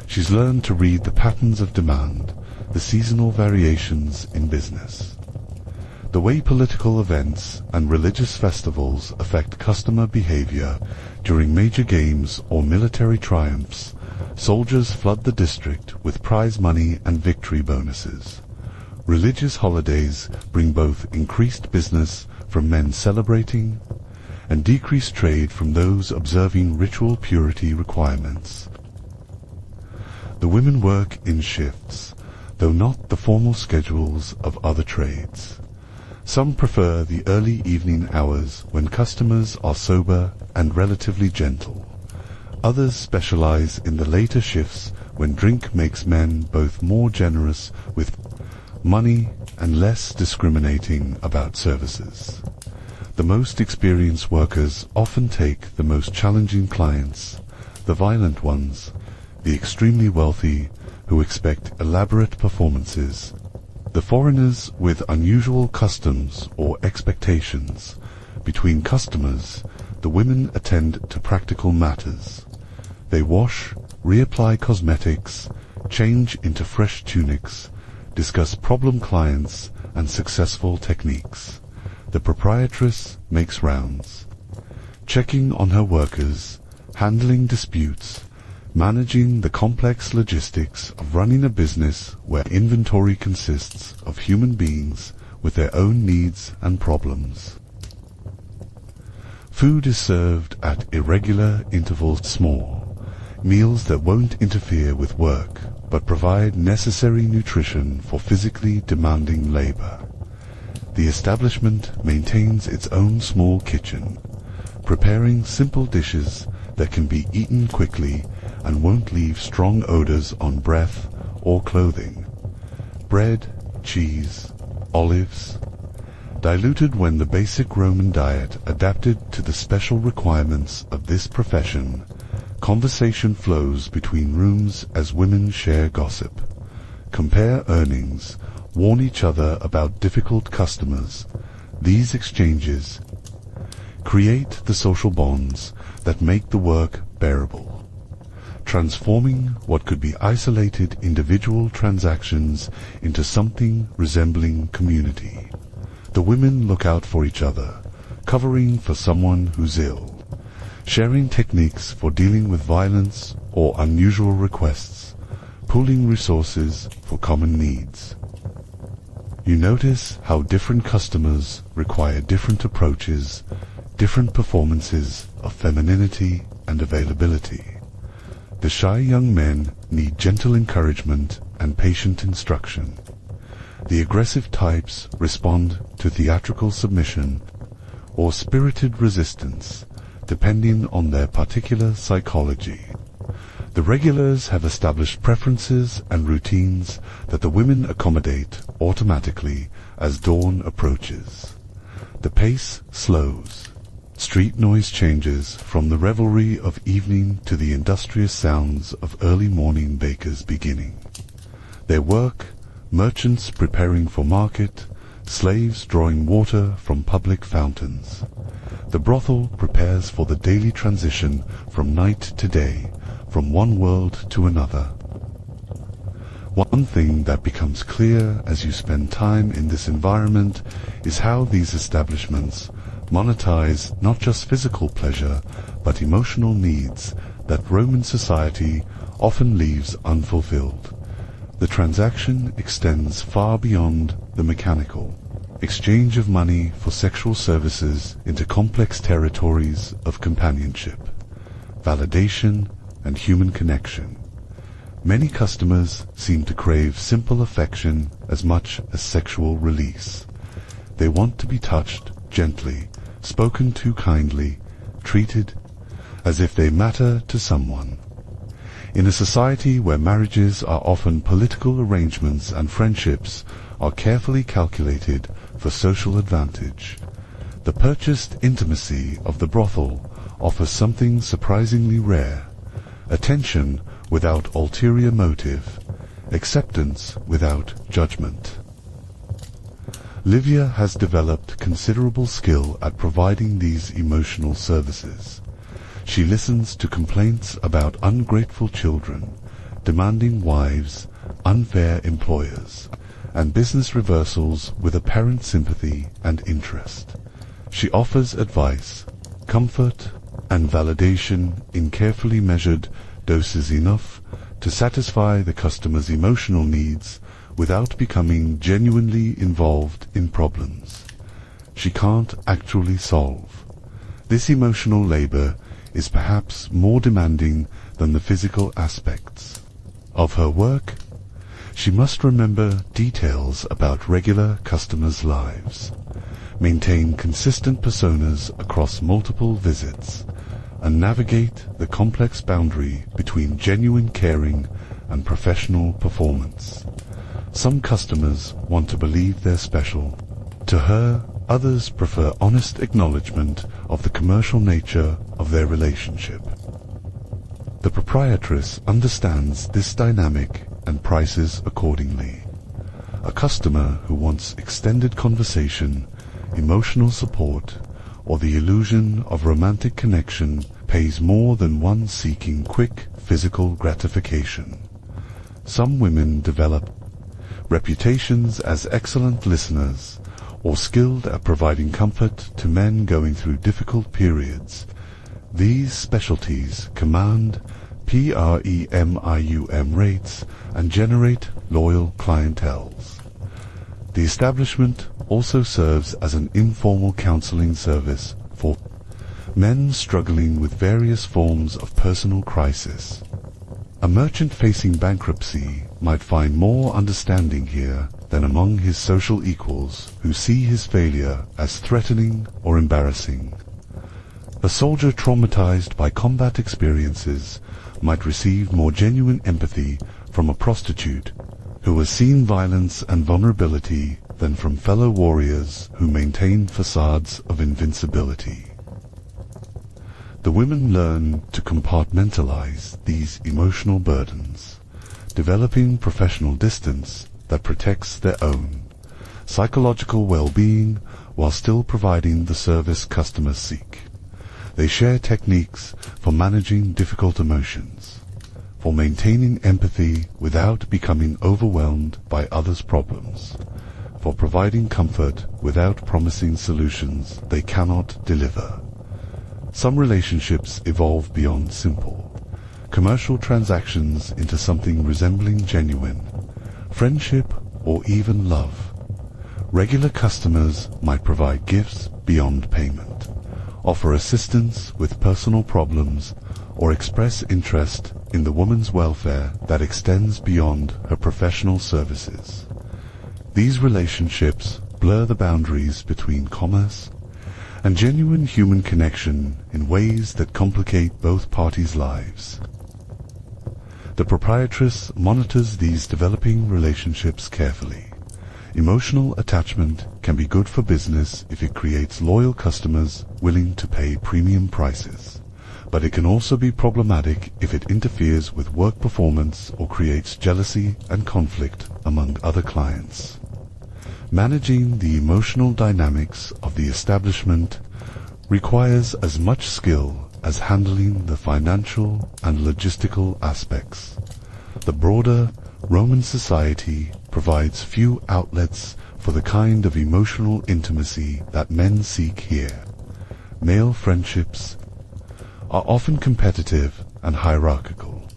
She's learned to read the patterns of demand, the seasonal variations in business. The way political events and religious festivals affect customer behavior during major games or military triumphs. Soldiers flood the district with prize money and victory bonuses. Religious holidays bring both increased business from men celebrating and decreased trade from those observing ritual purity requirements. The women work in shifts, though not the formal schedules of other trades. Some prefer the early evening hours when customers are sober and relatively gentle. Others specialize in the later shifts when drink makes men both more generous with money and less discriminating about services. The most experienced workers often take the most challenging clients, the violent ones, the extremely wealthy who expect elaborate performances, the foreigners with unusual customs or expectations. Between customers, the women attend to practical matters. They wash, reapply cosmetics, change into fresh tunics, discuss problem clients and successful techniques. The proprietress makes rounds, checking on her workers, handling disputes, managing the complex logistics of running a business where inventory consists of human beings with their own needs and problems. Food is served at irregular intervals, small meals that won't interfere with work but provide necessary nutrition for physically demanding labor. The establishment maintains its own small kitchen, preparing simple dishes that can be eaten quickly and won't leave strong odors on breath or clothing. Bread, cheese, olives, diluted when the basic Roman diet adapted to the special requirements of this profession. Conversation flows between rooms as women share gossip, compare earnings, warn each other about difficult customers. These exchanges create the social bonds that make the work bearable. transforming what could be isolated individual transactions into something resembling community. The women look out for each other, covering for someone who's ill, sharing techniques for dealing with violence or unusual requests, pooling resources for common needs. You notice how different customers require different approaches, different performances of femininity and availability. The shy young men need gentle encouragement and patient instruction. The aggressive types respond to theatrical submission or spirited resistance, depending on their particular psychology. The regulars have established preferences and routines that the women accommodate automatically as dawn approaches. The pace slows. Street noise changes from the revelry of evening to the industrious sounds of early morning bakers beginning. Their work, merchants preparing for market, slaves drawing water from public fountains. The brothel prepares for the daily transition from night to day, from one world to another. One thing that becomes clear as you spend time in this environment is how these establishments monetize not just physical pleasure, but emotional needs that Roman society often leaves unfulfilled. The transaction extends far beyond the mechanical exchange of money for sexual services into complex territories of companionship, validation, and human connection. Many customers seem to crave simple affection as much as sexual release. They want to be touched gently, spoken to kindly, treated as if they matter to someone. In a society where marriages are often political arrangements and friendships are carefully calculated for social advantage, the purchased intimacy of the brothel offers something surprisingly rare: attention without ulterior motive, acceptance without judgment. Livia has developed considerable skill at providing these emotional services. She listens to complaints about ungrateful children, demanding wives, unfair employers, and business reversals with apparent sympathy and interest. She offers advice, comfort, and validation in carefully measured doses, enough to satisfy the customer's emotional needs without becoming genuinely involved in problems she can't actually solve. This emotional labor is perhaps more demanding than the physical aspects of her work. She must remember details about regular customers' lives, maintain consistent personas across multiple visits, and navigate the complex boundary between genuine caring and professional performance. Some customers want to believe they're special. To her, others prefer honest acknowledgement of the commercial nature of their relationship. The proprietress understands this dynamic and prices accordingly. A customer who wants extended conversation, emotional support, or the illusion of romantic connection pays more than one seeking quick physical gratification. Some women develop reputations as excellent listeners or skilled at providing comfort to men going through difficult periods. These specialties command premium rates and generate loyal clienteles. The establishment also serves as an informal counseling service for men struggling with various forms of personal crisis. A merchant facing bankruptcy might find more understanding here than among his social equals who see his failure as threatening or embarrassing. A soldier traumatized by combat experiences might receive more genuine empathy from a prostitute who has seen violence and vulnerability than from fellow warriors who maintain facades of invincibility. The women learn to compartmentalize these emotional burdens, developing professional distance that protects their own psychological well-being while still providing the service customers seek. They share techniques for managing difficult emotions, for maintaining empathy without becoming overwhelmed by others' problems, for providing comfort without promising solutions they cannot deliver. Some relationships evolve beyond simple, commercial transactions into something resembling genuine, friendship or even love. Regular customers might provide gifts beyond payment, offer assistance with personal problems, or express interest in the woman's welfare that extends beyond her professional services. These relationships blur the boundaries between commerce and genuine human connection in ways that complicate both parties' lives. The proprietress monitors these developing relationships carefully. Emotional attachment can be good for business if it creates loyal customers willing to pay premium prices, but it can also be problematic if it interferes with work performance or creates jealousy and conflict among other clients. Managing the emotional dynamics of the establishment requires as much skill as handling the financial and logistical aspects. The broader Roman society provides few outlets for the kind of emotional intimacy that men seek here. Male friendships are often competitive and hierarchical.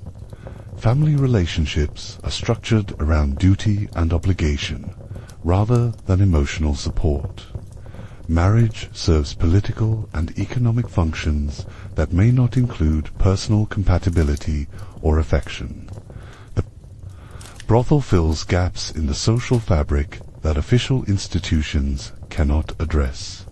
Family relationships are structured around duty and obligation, rather than emotional support. Marriage serves political and economic functions that may not include personal compatibility or affection. The brothel fills gaps in the social fabric that official institutions cannot address.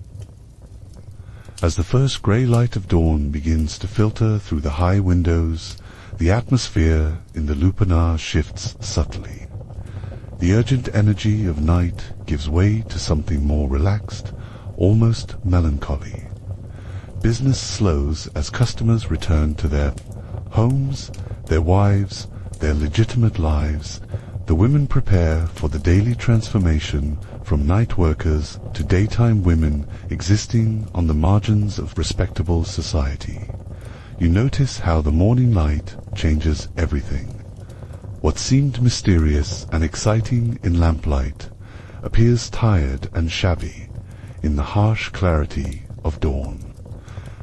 As the first grey light of dawn begins to filter through the high windows, the atmosphere in the lupanar shifts subtly. The urgent energy of night gives way to something more relaxed, almost melancholy. Business slows as customers return to their homes, their wives, their legitimate lives. The women prepare for the daily transformation from night workers to daytime women existing on the margins of respectable society. You notice how the morning light changes everything. What seemed mysterious and exciting in lamplight appears tired and shabby in the harsh clarity of dawn.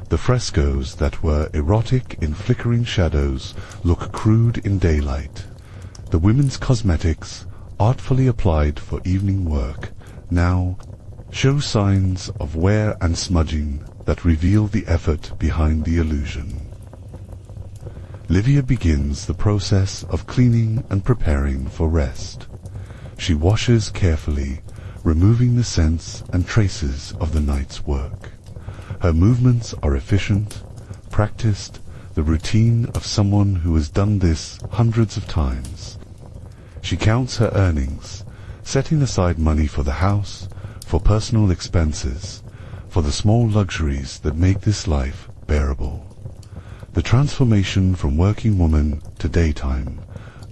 The frescoes that were erotic in flickering shadows look crude in daylight. The women's cosmetics, artfully applied for evening work, now show signs of wear and smudging that reveal the effort behind the illusion. Livia begins the process of cleaning and preparing for rest. She washes carefully, removing the scents and traces of the night's work. Her movements are efficient, practiced, the routine of someone who has done this hundreds of times. She counts her earnings, setting aside money for the house, for personal expenses, for the small luxuries that make this life bearable. The transformation from working woman to daytime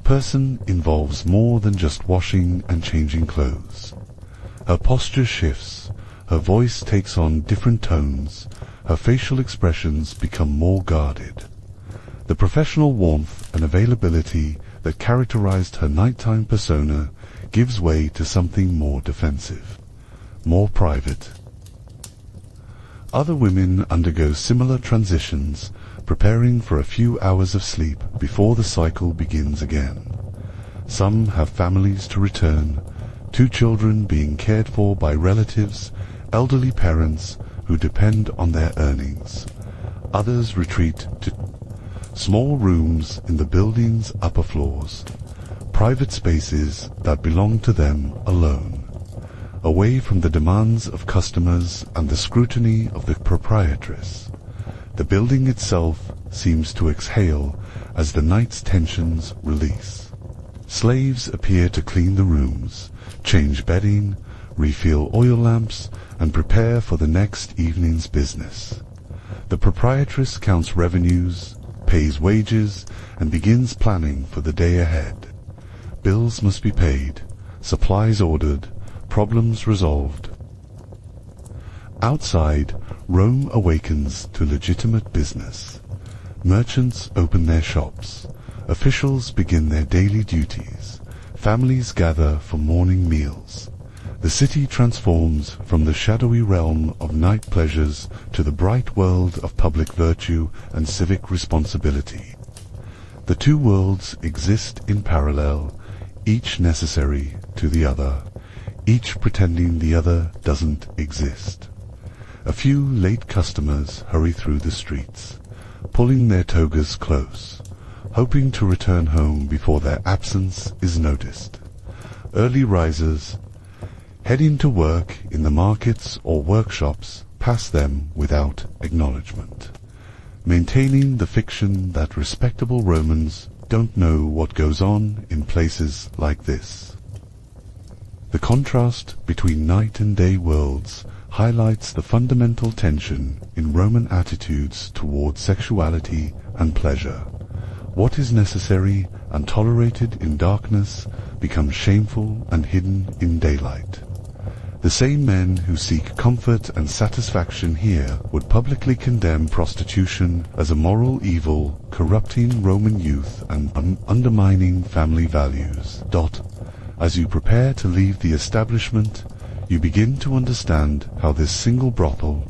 person involves more than just washing and changing clothes. Her posture shifts, her voice takes on different tones, her facial expressions become more guarded. The professional warmth and availability that characterized her nighttime persona gives way to something more defensive, more private. Other women undergo similar transitions, preparing for a few hours of sleep before the cycle begins again. Some have families to return, 2 children being cared for by relatives, elderly parents who depend on their earnings. Others retreat to small rooms in the building's upper floors, private spaces that belong to them alone, away from the demands of customers and the scrutiny of the proprietress. The building itself seems to exhale as the night's tensions release. Slaves appear to clean the rooms, change bedding, refill oil lamps, and prepare for the next evening's business. The proprietress counts revenues, pays wages, and begins planning for the day ahead. Bills must be paid, supplies ordered, problems resolved. Outside, Rome awakens to legitimate business. Merchants open their shops, Officials begin their daily duties. Families gather for morning meals. The city transforms from the shadowy realm of night pleasures to the bright world of public virtue and civic responsibility. The two worlds exist in parallel, each necessary to the other, each pretending the other doesn't exist. A few late customers hurry through the streets, pulling their togas close, hoping to return home before their absence is noticed. Early risers, heading to work in the markets or workshops, pass them without acknowledgement, maintaining the fiction that respectable Romans don't know what goes on in places like this. The contrast between night and day worlds highlights the fundamental tension in Roman attitudes toward sexuality and pleasure. What is necessary and tolerated in darkness becomes shameful and hidden in daylight. The same men who seek comfort and satisfaction here would publicly condemn prostitution as a moral evil, corrupting Roman youth and undermining family values. As you prepare to leave the establishment, you begin to understand how this single brothel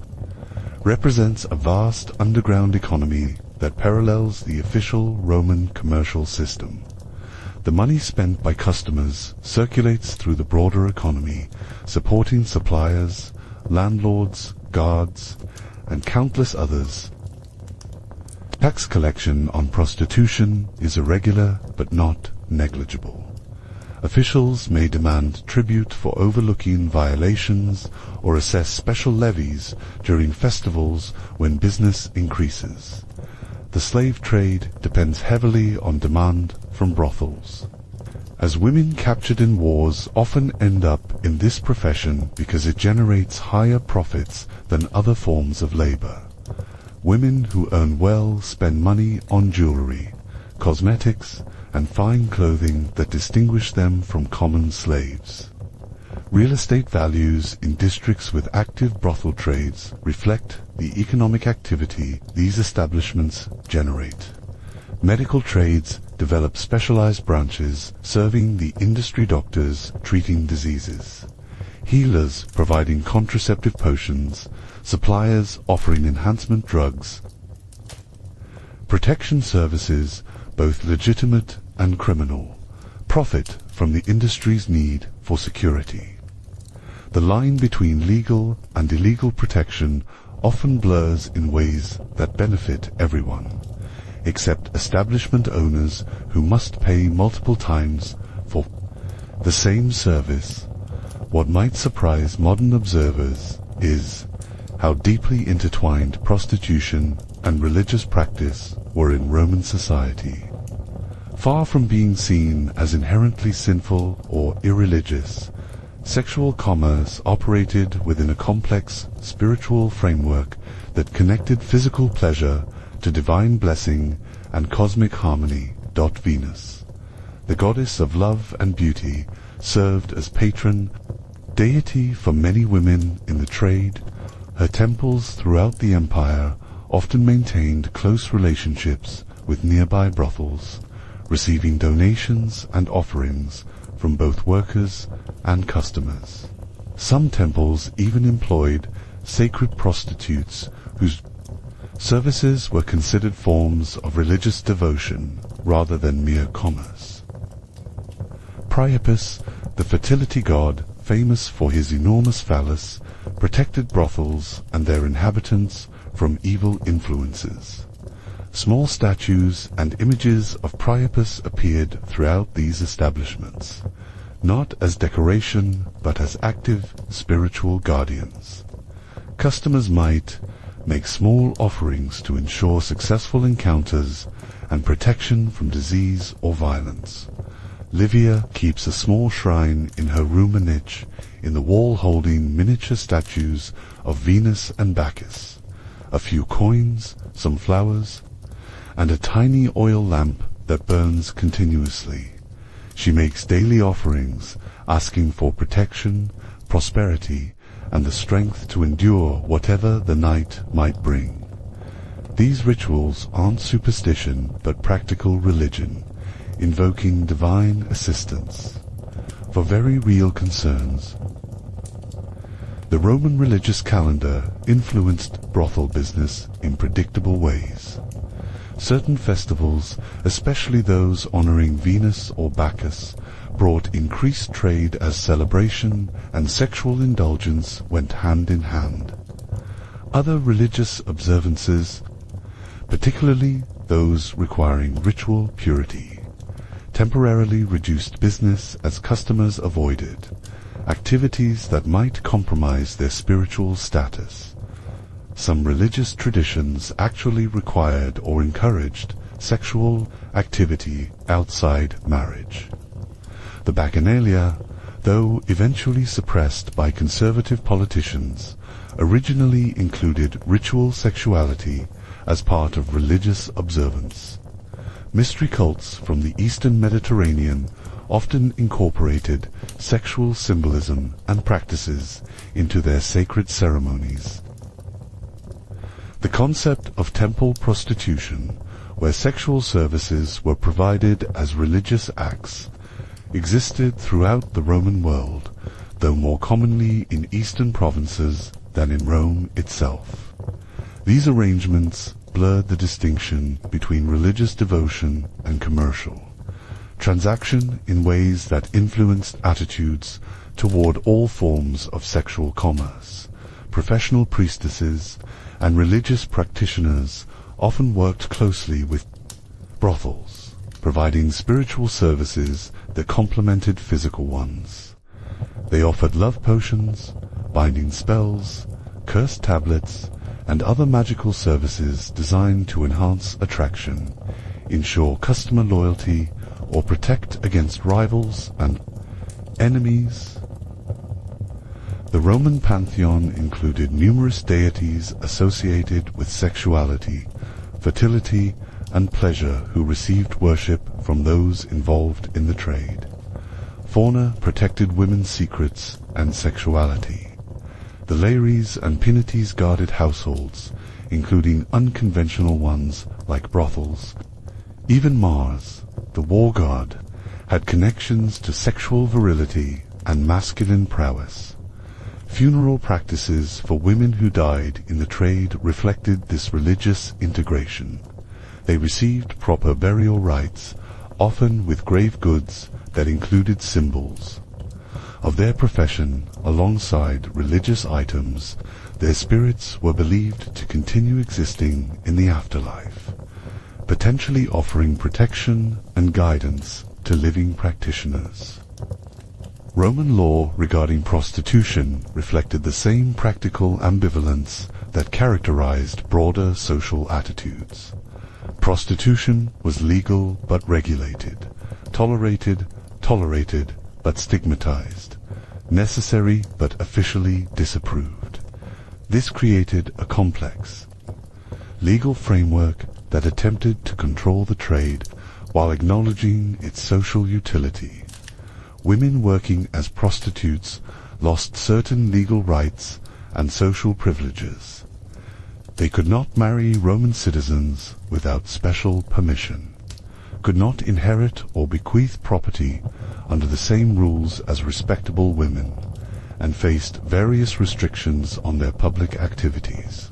represents a vast underground economy that parallels the official Roman commercial system. The money spent by customers circulates through the broader economy, supporting suppliers, landlords, guards, and countless others. Tax collection on prostitution is irregular but not negligible. Officials may demand tribute for overlooking violations or assess special levies during festivals when business increases. The slave trade depends heavily on demand from brothels, as women captured in wars often end up in this profession because it generates higher profits than other forms of labor. Women who earn well spend money on jewelry, cosmetics, and fine clothing that distinguish them from common slaves. Real estate values in districts with active brothel trades reflect the economic activity these establishments generate. Medical trades develop specialized branches serving the industry doctors treating diseases, healers providing contraceptive potions, suppliers offering enhancement drugs, protection services, both legitimate and criminal, profit from the industry's need for security. The line between legal and illegal protection often blurs in ways that benefit everyone, except establishment owners who must pay multiple times for the same service. What might surprise modern observers is how deeply intertwined prostitution and religious practice were in Roman society. Far from being seen as inherently sinful or irreligious, sexual commerce operated within a complex spiritual framework that connected physical pleasure to divine blessing and cosmic harmony. Venus, the goddess of love and beauty, served as patron deity for many women in the trade. Her temples throughout the empire often maintained close relationships with nearby brothels, receiving donations and offerings from both workers and customers. Some temples even employed sacred prostitutes whose services were considered forms of religious devotion rather than mere commerce. Priapus, the fertility god, famous for his enormous phallus, protected brothels and their inhabitants from evil influences. Small statues and images of Priapus appeared throughout these establishments, not as decoration but as active spiritual guardians. Customers might make small offerings to ensure successful encounters and protection from disease or violence. Livia keeps a small shrine in her room, a niche in the wall holding miniature statues of Venus and Bacchus, a few coins, some flowers, and a tiny oil lamp that burns continuously. She makes daily offerings, asking for protection, prosperity, and the strength to endure whatever the night might bring. These rituals aren't superstition but practical religion, invoking divine assistance for very real concerns. The Roman religious calendar influenced brothel business in predictable ways. Certain festivals, especially those honoring Venus or Bacchus, brought increased trade as celebration and sexual indulgence went hand in hand. Other religious observances, particularly those requiring ritual purity, temporarily reduced business as customers avoided activities that might compromise their spiritual status. Some religious traditions actually required or encouraged sexual activity outside marriage. The Bacchanalia, though eventually suppressed by conservative politicians, originally included ritual sexuality as part of religious observance. Mystery cults from the Eastern Mediterranean often incorporated sexual symbolism and practices into their sacred ceremonies. The concept of temple prostitution, where sexual services were provided as religious acts, existed throughout the Roman world, though more commonly in eastern provinces than in Rome itself. These arrangements blurred the distinction between religious devotion and commercial transaction in ways that influenced attitudes toward all forms of sexual commerce. Professional priestesses and religious practitioners often worked closely with brothels, providing spiritual services that complemented physical ones. They offered love potions, binding spells, curse tablets, and other magical services designed to enhance attraction, ensure customer loyalty, or protect against rivals and enemies. The Roman pantheon included numerous deities associated with sexuality, fertility, and pleasure who received worship from those involved in the trade. Fauna protected women's secrets and sexuality. The Lares and Penates guarded households, including unconventional ones like brothels. Even Mars, the war god, had connections to sexual virility and masculine prowess. Funeral practices for women who died in the trade reflected this religious integration. They received proper burial rites, often with grave goods that included symbols of their profession alongside religious items. Their spirits were believed to continue existing in the afterlife, potentially offering protection and guidance to living practitioners. Roman law regarding prostitution reflected the same practical ambivalence that characterized broader social attitudes. Prostitution was legal but regulated, tolerated but stigmatized, necessary but officially disapproved. This created a complex legal framework that attempted to control the trade while acknowledging its social utility. Women working as prostitutes lost certain legal rights and social privileges. They could not marry Roman citizens without special permission, could not inherit or bequeath property under the same rules as respectable women, and faced various restrictions on their public activities.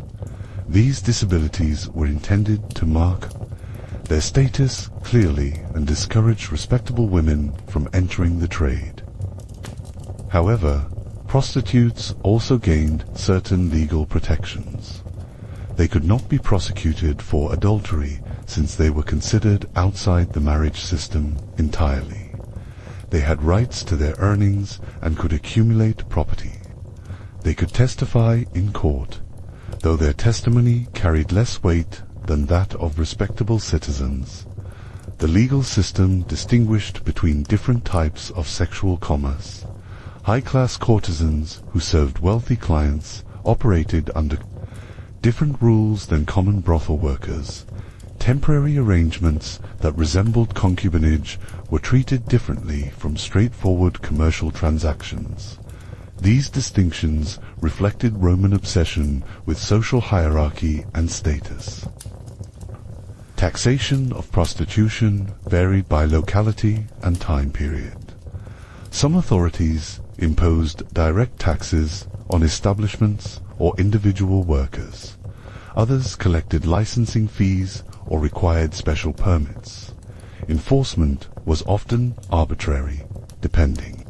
These disabilities were intended to mark their status clearly and discourage respectable women from entering the trade. However, prostitutes also gained certain legal protections. They could not be prosecuted for adultery since they were considered outside the marriage system entirely. They had rights to their earnings and could accumulate property. They could testify in court, though their testimony carried less weight than that of respectable citizens. The legal system distinguished between different types of sexual commerce. High-class courtesans who served wealthy clients operated under different rules than common brothel workers. Temporary arrangements that resembled concubinage were treated differently from straightforward commercial transactions. These distinctions reflected Roman obsession with social hierarchy and status. Taxation of prostitution varied by locality and time period. Some authorities imposed direct taxes on establishments or individual workers. Others collected licensing fees or required special permits. Enforcement was often arbitrary, depending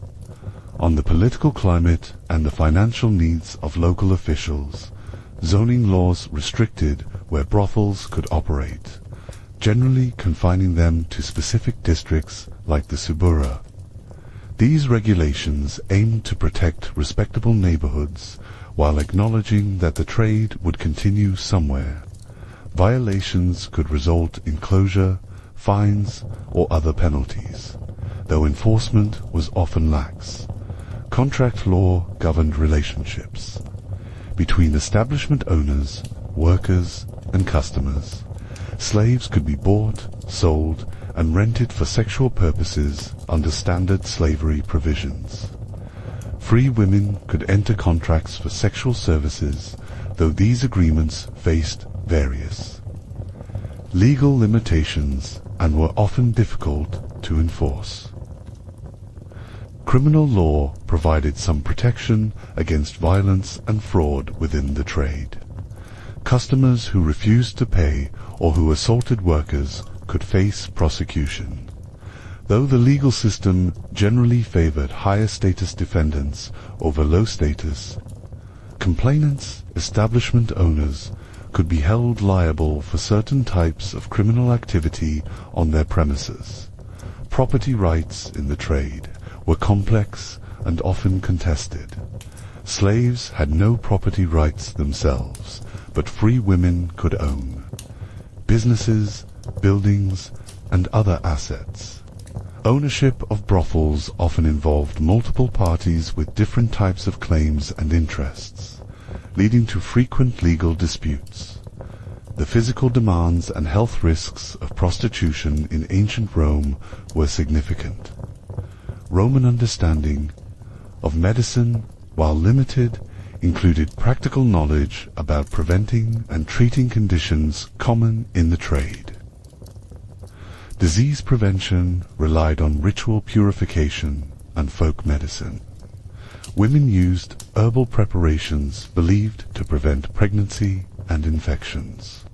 on the political climate and the financial needs of local officials. Zoning laws restricted where brothels could operate, generally confining them to specific districts like the Subura. These regulations aimed to protect respectable neighborhoods while acknowledging that the trade would continue somewhere. Violations could result in closure, fines, or other penalties, though enforcement was often lax. Contract law governed relationships between establishment owners, workers, and customers. Slaves could be bought, sold, and rented for sexual purposes under standard slavery provisions. Free women could enter contracts for sexual services, though these agreements faced various legal limitations and were often difficult to enforce. Criminal law provided some protection against violence and fraud within the trade. Customers who refused to pay or who assaulted workers could face prosecution. Though the legal system generally favored higher status defendants over low status, complainants, establishment owners, could be held liable for certain types of criminal activity on their premises. Property rights in the trade were complex and often contested. Slaves had no property rights themselves, but free women could own businesses, buildings, and other assets. Ownership of brothels often involved multiple parties with different types of claims and interests, leading to frequent legal disputes. The physical demands and health risks of prostitution in ancient Rome were significant. Roman understanding of medicine, while limited, included practical knowledge about preventing and treating conditions common in the trade. Disease prevention relied on ritual purification and folk medicine. Women used herbal preparations believed to prevent pregnancy and infections.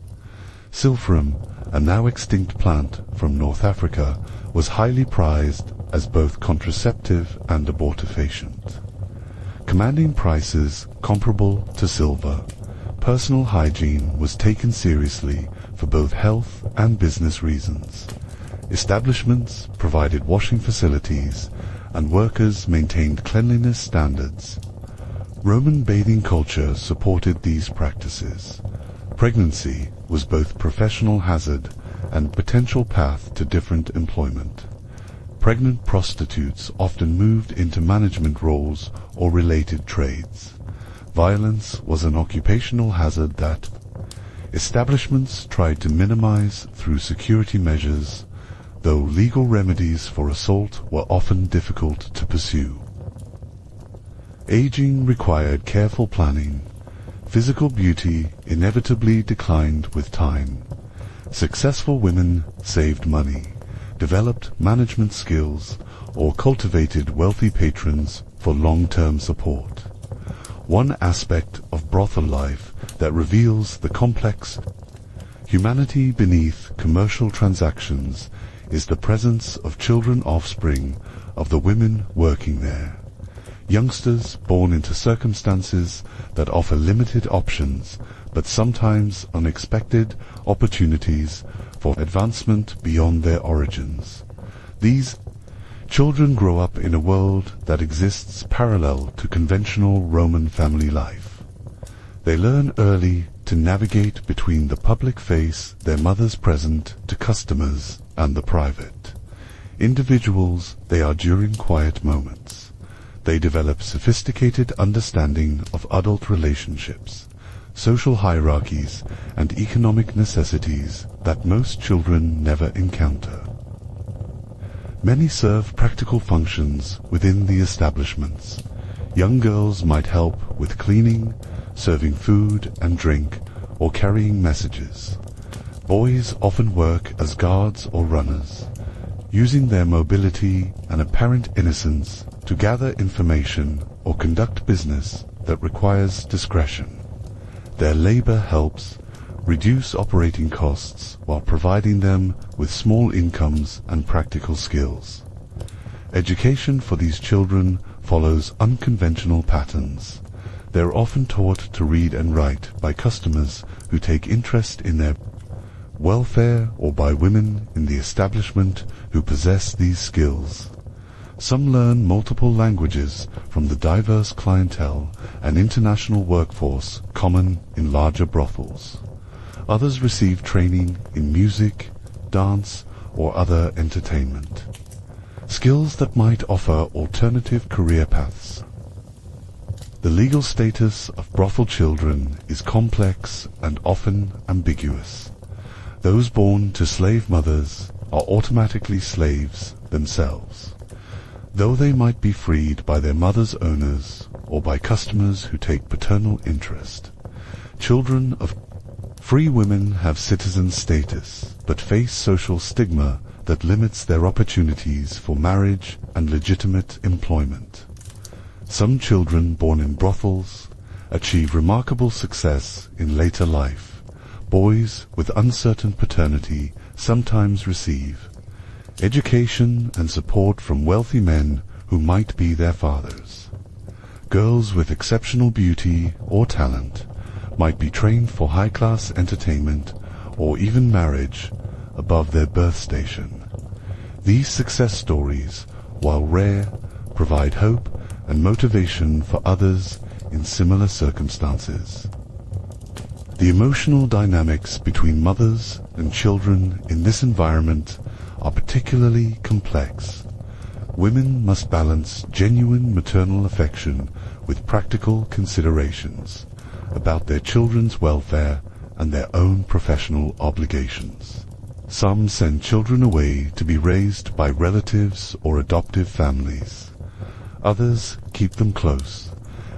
Silphium, a now extinct plant from North Africa, was highly prized as both contraceptive and abortifacient. Commanding prices comparable to silver, personal hygiene was taken seriously for both health and business reasons. Establishments provided washing facilities, and workers maintained cleanliness standards. Roman bathing culture supported these practices. Pregnancy was both professional hazard and potential path to different employment. Pregnant prostitutes often moved into management roles or related trades. Violence was an occupational hazard that establishments tried to minimize through security measures, though legal remedies for assault were often difficult to pursue. Aging required careful planning. Physical beauty inevitably declined with time. Successful women saved money, developed management skills, or cultivated wealthy patrons for long-term support. One aspect of brothel life that reveals the complex humanity beneath commercial transactions is the presence of children offspring of the women working there. Youngsters born into circumstances that offer limited options, but sometimes unexpected opportunities for advancement beyond their origins. These children grow up in a world that exists parallel to conventional Roman family life. They learn early to navigate between the public face, their mothers present, to customers, and the private. Individuals they are during quiet moments. They develop sophisticated understanding of adult relationships, social hierarchies, and economic necessities that most children never encounter. Many serve practical functions within the establishments. Young girls might help with cleaning, serving food and drink, or carrying messages. Boys often work as guards or runners, using their mobility and apparent innocence to gather information or conduct business that requires discretion. Their labor helps reduce operating costs while providing them with small incomes and practical skills. Education for these children follows unconventional patterns. They're often taught to read and write by customers who take interest in their welfare or by women in the establishment who possess these skills. Some learn multiple languages from the diverse clientele and international workforce common in larger brothels. Others receive training in music, dance, or other entertainment. Skills that might offer alternative career paths. The legal status of brothel children is complex and often ambiguous. Those born to slave mothers are automatically slaves themselves, though they might be freed by their mother's owners or by customers who take paternal interest. Children of free women have citizen status, but face social stigma that limits their opportunities for marriage and legitimate employment. Some children born in brothels achieve remarkable success in later life. Boys with uncertain paternity sometimes receive education and support from wealthy men who might be their fathers. Girls with exceptional beauty or talent might be trained for high-class entertainment or even marriage above their birth station. These success stories, while rare, provide hope and motivation for others in similar circumstances. The emotional dynamics between mothers and children in this environment are particularly complex. Women must balance genuine maternal affection with practical considerations about their children's welfare and their own professional obligations. Some send children away to be raised by relatives or adoptive families. Others keep them close,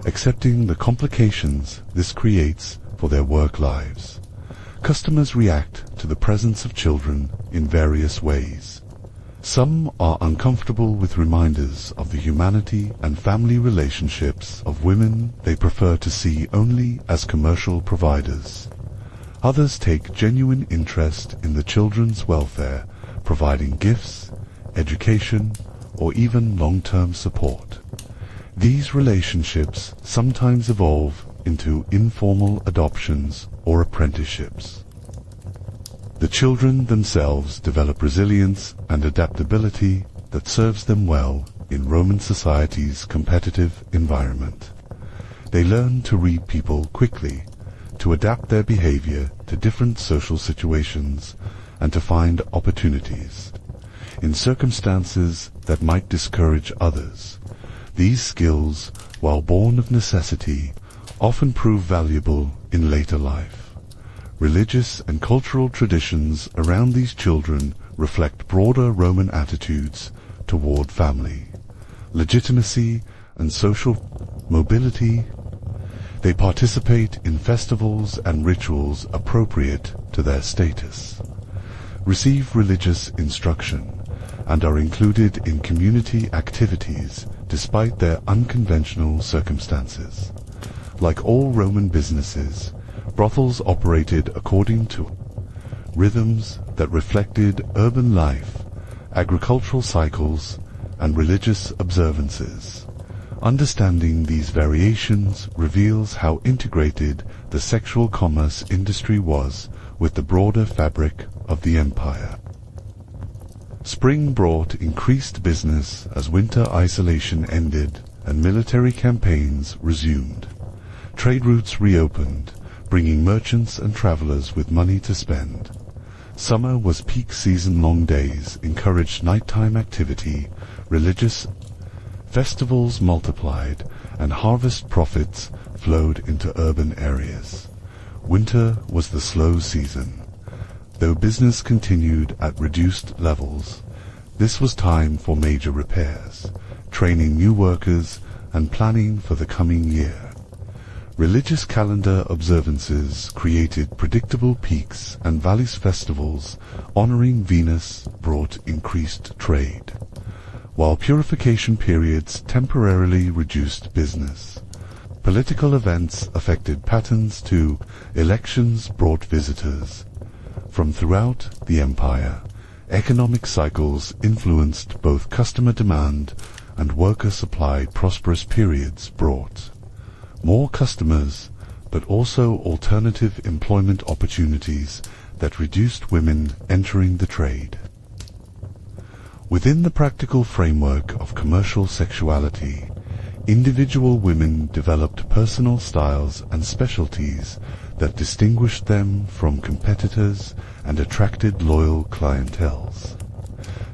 accepting the complications this creates for their work lives. Customers react to the presence of children in various ways. Some are uncomfortable with reminders of the humanity and family relationships of women they prefer to see only as commercial providers. Others take genuine interest in the children's welfare, providing gifts, education, or even long-term support. These relationships sometimes evolve into informal adoptions or apprenticeships. The children themselves develop resilience and adaptability that serves them well in Roman society's competitive environment. They learn to read people quickly, to adapt their behavior to different social situations, and to find opportunities in circumstances that might discourage others. These skills, while born of necessity, often prove valuable in later life. Religious and cultural traditions around these children reflect broader Roman attitudes toward family, legitimacy, and social mobility. They participate in festivals and rituals appropriate to their status, receive religious instruction, and are included in community activities despite their unconventional circumstances. Like all Roman businesses, brothels operated according to rhythms that reflected urban life, agricultural cycles, and religious observances. Understanding these variations reveals how integrated the sexual commerce industry was with the broader fabric of the empire. Spring brought increased business as winter isolation ended and military campaigns resumed. Trade routes reopened, bringing merchants and travelers with money to spend. Summer was peak season. Long days encouraged nighttime activity, religious festivals multiplied, and harvest profits flowed into urban areas. Winter was the slow season. Though business continued at reduced levels, this was time for major repairs, training new workers, and planning for the coming year. Religious calendar observances created predictable peaks, and valleys festivals honoring Venus brought increased trade, while purification periods temporarily reduced business. Political events affected patterns too. Elections brought visitors from throughout the empire. Economic cycles influenced both customer demand and worker supply. Prosperous periods brought more customers, but also alternative employment opportunities that reduced women entering the trade. Within the practical framework of commercial sexuality, individual women developed personal styles and specialties that distinguished them from competitors and attracted loyal clienteles.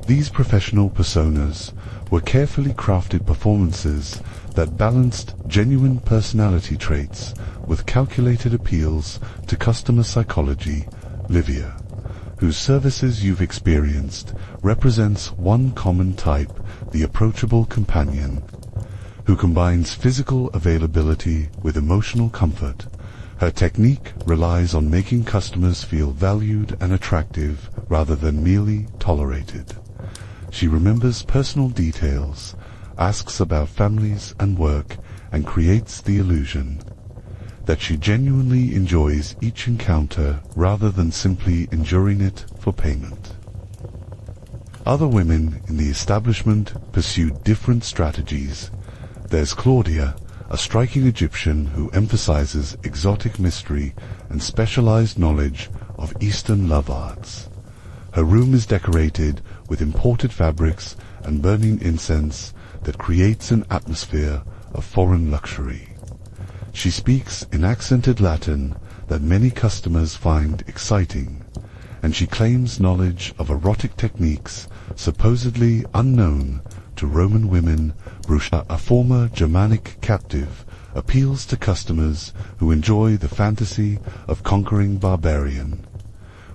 These professional personas were carefully crafted performances that balanced genuine personality traits with calculated appeals to customer psychology. Livia, whose services you've experienced, represents one common type, the approachable companion, who combines physical availability with emotional comfort. Her technique relies on making customers feel valued and attractive rather than merely tolerated. She remembers personal details, asks about families and work, and creates the illusion that she genuinely enjoys each encounter rather than simply enduring it for payment. Other women in the establishment pursued different strategies. There's Claudia, a striking Egyptian who emphasizes exotic mystery and specialized knowledge of Eastern love arts. Her room is decorated with imported fabrics and burning incense that creates an atmosphere of foreign luxury. She speaks in accented Latin that many customers find exciting, and she claims knowledge of erotic techniques supposedly unknown to Roman women. Brusha, a former Germanic captive, appeals to customers who enjoy the fantasy of conquering barbarian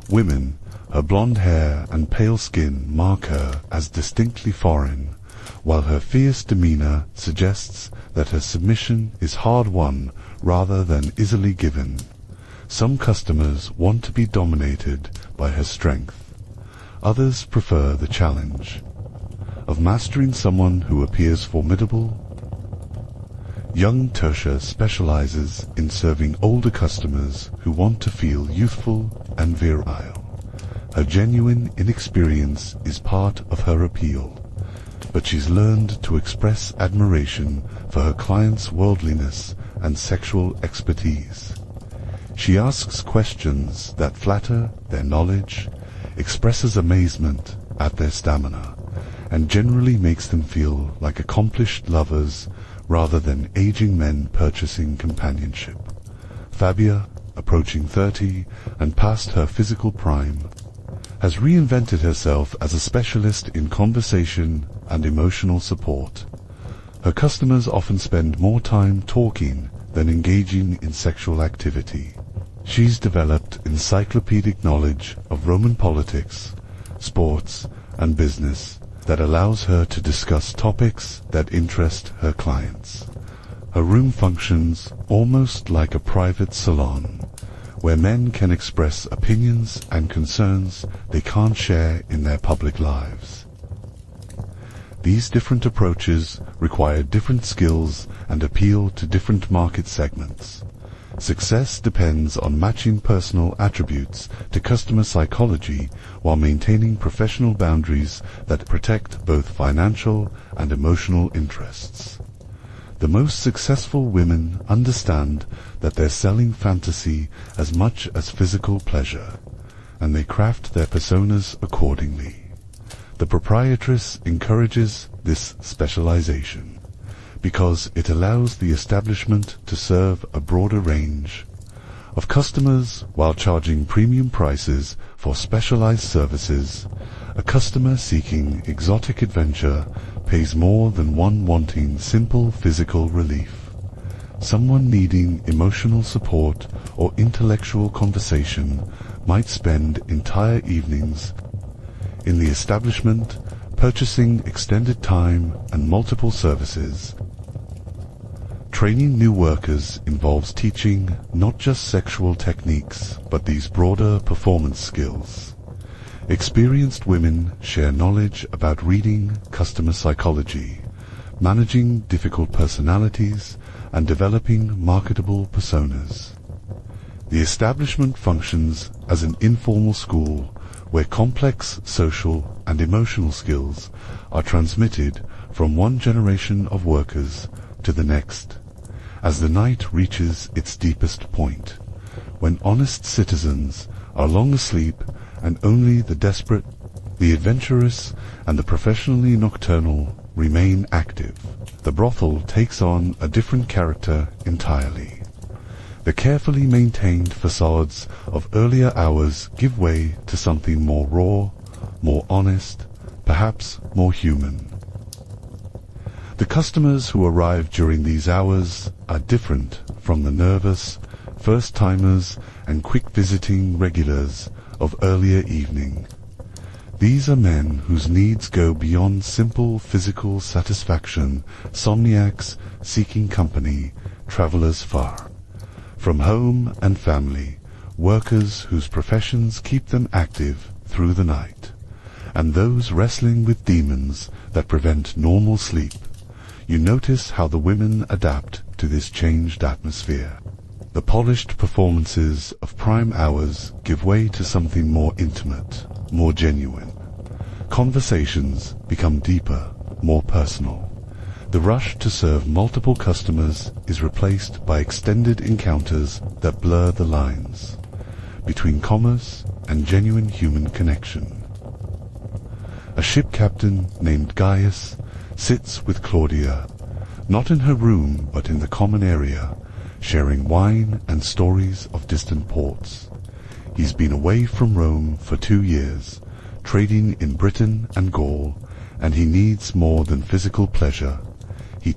women. Her blonde hair and pale skin mark her as distinctly foreign, while her fierce demeanor suggests that her submission is hard-won rather than easily given. Some customers want to be dominated by her strength. Others prefer the challenge of mastering someone who appears formidable. Young Tertia specializes in serving older customers who want to feel youthful and virile. Her genuine inexperience is part of her appeal, but she's learned to express admiration for her clients' worldliness and sexual expertise. She asks questions that flatter their knowledge, expresses amazement at their stamina, and generally makes them feel like accomplished lovers rather than aging men purchasing companionship. Fabia, approaching 30 and past her physical prime, has reinvented herself as a specialist in conversation and emotional support. Her customers often spend more time talking than engaging in sexual activity. She's developed encyclopedic knowledge of Roman politics, sports, and business that allows her to discuss topics that interest her clients. Her room functions almost like a private salon, where men can express opinions and concerns they can't share in their public lives. These different approaches require different skills and appeal to different market segments. Success depends on matching personal attributes to customer psychology while maintaining professional boundaries that protect both financial and emotional interests. The most successful women understand that they're selling fantasy as much as physical pleasure, and they craft their personas accordingly. The proprietress encourages this specialization because it allows the establishment to serve a broader range of customers while charging premium prices for specialized services. A customer seeking exotic adventure pays more than one wanting simple physical relief. Someone needing emotional support or intellectual conversation might spend entire evenings in the establishment, purchasing extended time and multiple services. Training new workers involves teaching not just sexual techniques, but these broader performance skills. Experienced women share knowledge about reading customer psychology, managing difficult personalities, and developing marketable personas. The establishment functions as an informal school where complex social and emotional skills are transmitted from one generation of workers to the next. As the night reaches its deepest point, when honest citizens are long asleep and only the desperate, the adventurous, and the professionally nocturnal remain active, the brothel takes on a different character entirely. The carefully maintained facades of earlier hours give way to something more raw, more honest, perhaps more human. The customers who arrive during these hours are different from the nervous, first-timers and quick-visiting regulars of earlier evening. These are men whose needs go beyond simple physical satisfaction, somniacs seeking company, travelers far from home and family, workers whose professions keep them active through the night, and those wrestling with demons that prevent normal sleep. You notice how the women adapt to this changed atmosphere. The polished performances of prime hours give way to something more intimate, more genuine. Conversations become deeper, more personal. The rush to serve multiple customers is replaced by extended encounters that blur the lines between commerce and genuine human connection. A ship captain named Gaius sits with Claudia, not in her room but in the common area, sharing wine and stories of distant ports. He's been away from Rome for 2 years, trading in Britain and Gaul, and he needs more than physical pleasure. He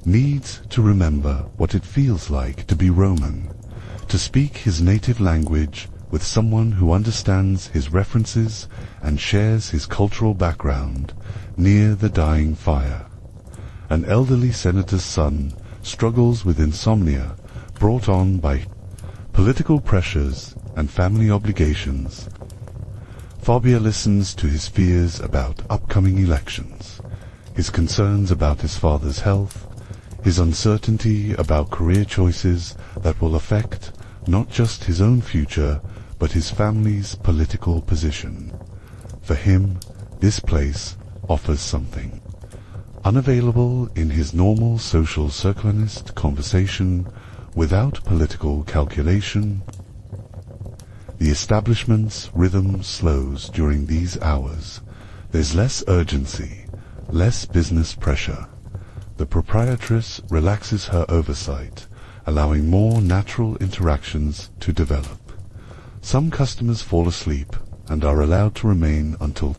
needs to remember what it feels like to be Roman, to speak his native language with someone who understands his references and shares his cultural background near the dying fire. An elderly senator's son struggles with insomnia brought on by political pressures and family obligations. Fabia listens to his fears about upcoming elections, his concerns about his father's health, his uncertainty about career choices that will affect not just his own future, but his family's political position. For him, this place offers something unavailable in his normal social circleist conversation, without political calculation. The establishment's rhythm slows during these hours. There's less urgency, less business pressure. The proprietress relaxes her oversight, allowing more natural interactions to develop. Some customers fall asleep and are allowed to remain until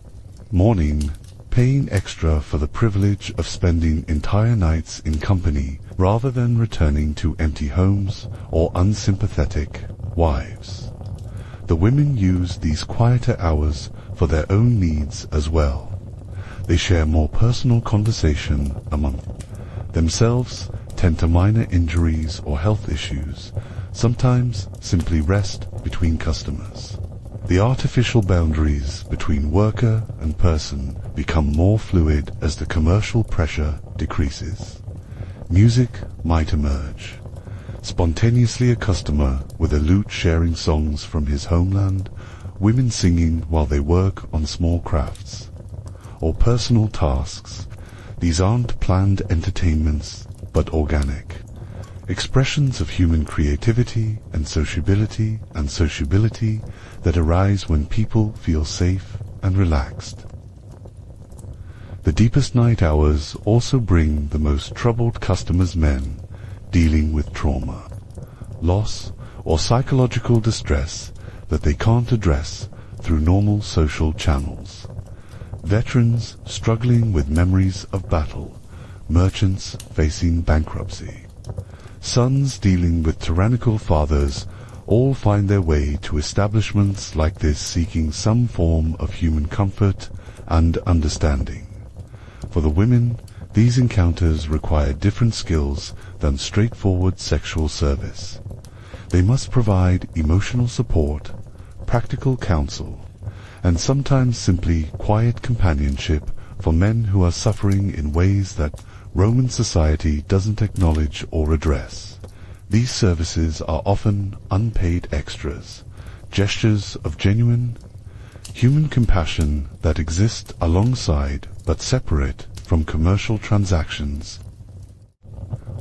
morning, paying extra for the privilege of spending entire nights in company rather than returning to empty homes or unsympathetic wives. The women use these quieter hours for their own needs as well. They share more personal conversation among themselves, tend to minor injuries or health issues, sometimes simply rest between customers. The artificial boundaries between worker and person become more fluid as the commercial pressure decreases. Music might emerge. Spontaneously a customer with a lute sharing songs from his homeland, women singing while they work on small crafts or personal tasks. These aren't planned entertainments, but organic expressions of human creativity and sociability that arise when people feel safe and relaxed. The deepest night hours also bring the most troubled customers, men dealing with trauma, loss, or psychological distress that they can't address through normal social channels. Veterans struggling with memories of battle, merchants facing bankruptcy, sons dealing with tyrannical fathers, all find their way to establishments like this seeking some form of human comfort and understanding. For the women, these encounters require different skills than straightforward sexual service. They must provide emotional support, practical counsel, and sometimes simply quiet companionship for men who are suffering in ways that Roman society doesn't acknowledge or address. These services are often unpaid extras, gestures of genuine human compassion that exist alongside but separate from commercial transactions.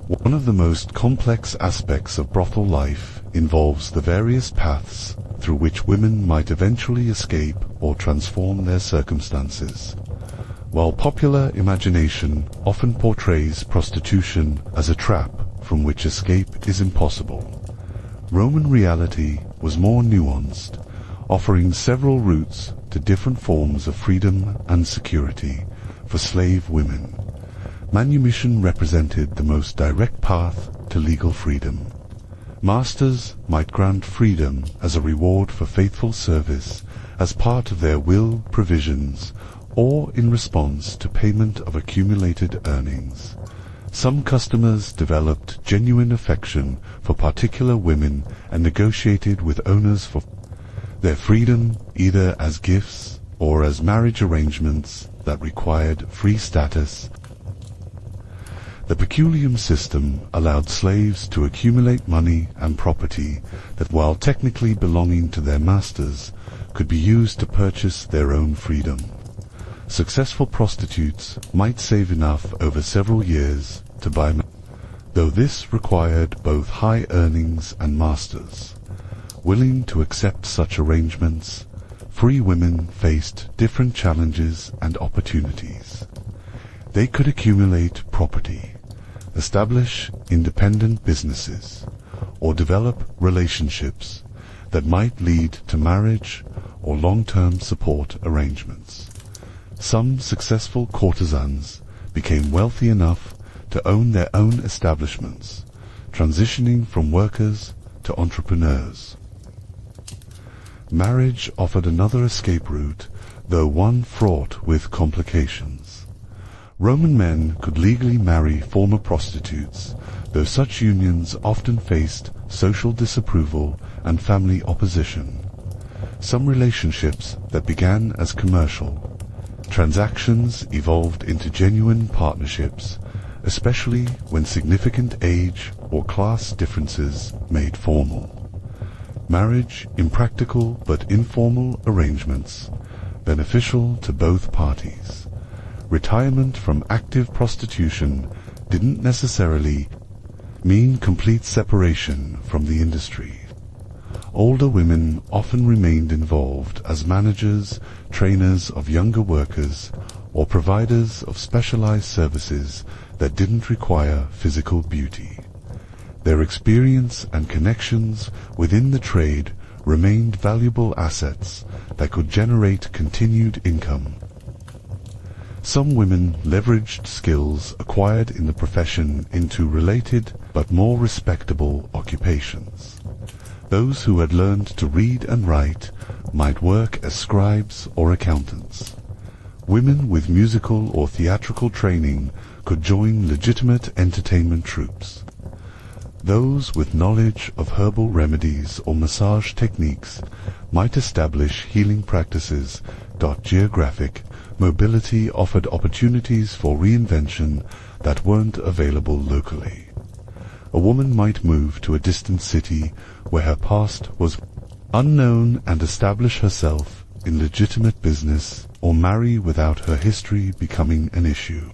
One of the most complex aspects of brothel life involves the various paths through which women might eventually escape or transform their circumstances. While popular imagination often portrays prostitution as a trap from which escape is impossible, Roman reality was more nuanced, offering several routes to different forms of freedom and security for slave women. Manumission represented the most direct path to legal freedom. Masters might grant freedom as a reward for faithful service as part of their will provisions or in response to payment of accumulated earnings. Some customers developed genuine affection for particular women and negotiated with owners for their freedom either as gifts or as marriage arrangements that required free status. The peculium system allowed slaves to accumulate money and property that, while technically belonging to their masters, could be used to purchase their own freedom. Successful prostitutes might save enough over several years to buy, though this required both high earnings and masters willing to accept such arrangements. Free women faced different challenges and opportunities. They could accumulate property, establish independent businesses, or develop relationships that might lead to marriage or long-term support arrangements. Some successful courtesans became wealthy enough to own their own establishments, transitioning from workers to entrepreneurs. Marriage offered another escape route, though one fraught with complications. Roman men could legally marry former prostitutes, though such unions often faced social disapproval and family opposition. Some relationships that began as commercial transactions evolved into genuine partnerships, especially when significant age or class differences made formal marriage impractical but informal arrangements, beneficial to both parties. Retirement from active prostitution didn't necessarily mean complete separation from the industry. Older women often remained involved as managers, trainers of younger workers, or providers of specialized services that didn't require physical beauty. Their experience and connections within the trade remained valuable assets that could generate continued income. Some women leveraged skills acquired in the profession into related but more respectable occupations. Those who had learned to read and write might work as scribes or accountants. Women with musical or theatrical training could join legitimate entertainment troupes. Those with knowledge of herbal remedies or massage techniques might establish healing practices. Geographic mobility offered opportunities for reinvention that weren't available locally. A woman might move to a distant city where her past was unknown and establish herself in legitimate business, or marry without her history becoming an issue.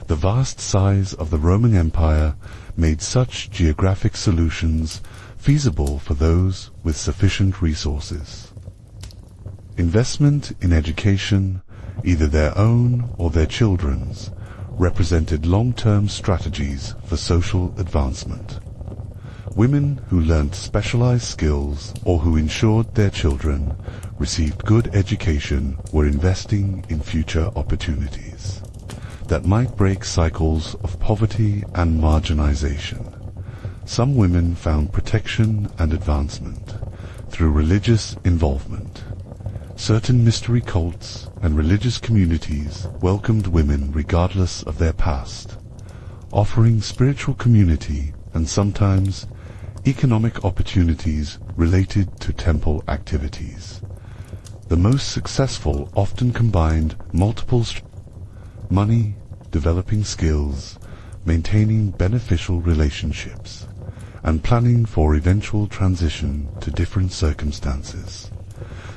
The vast size of the Roman Empire made such geographic solutions feasible for those with sufficient resources. Investment in education, either their own or their children's, represented long-term strategies for social advancement. Women who learnt specialized skills or who ensured their children received good education were investing in future opportunities that might break cycles of poverty and marginalization. Some women found protection and advancement through religious involvement. Certain mystery cults and religious communities welcomed women regardless of their past, offering spiritual community and sometimes economic opportunities related to temple activities. The most successful often combined multiple money, developing skills, maintaining beneficial relationships, and planning for eventual transition to different circumstances.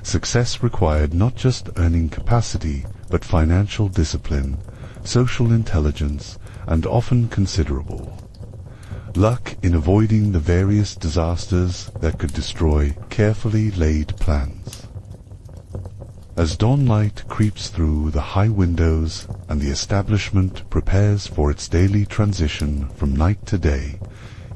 Success required not just earning capacity, but financial discipline, social intelligence, and often considerable luck in avoiding the various disasters that could destroy carefully laid plans. As dawnlight creeps through the high windows and the establishment prepares for its daily transition from night to day,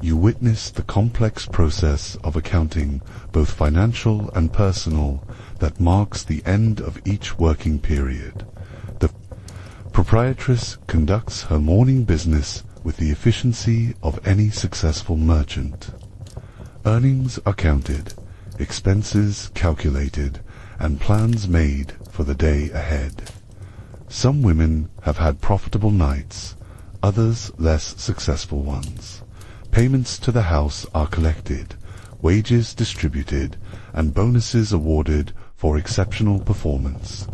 you witness the complex process of accounting, both financial and personal, that marks the end of each working period. The proprietress conducts her morning business with the efficiency of any successful merchant. Earnings are counted, expenses calculated, and plans made for the day ahead. Some women have had profitable nights, others less successful ones. Payments to the house are collected, wages distributed, and bonuses awarded for exceptional performance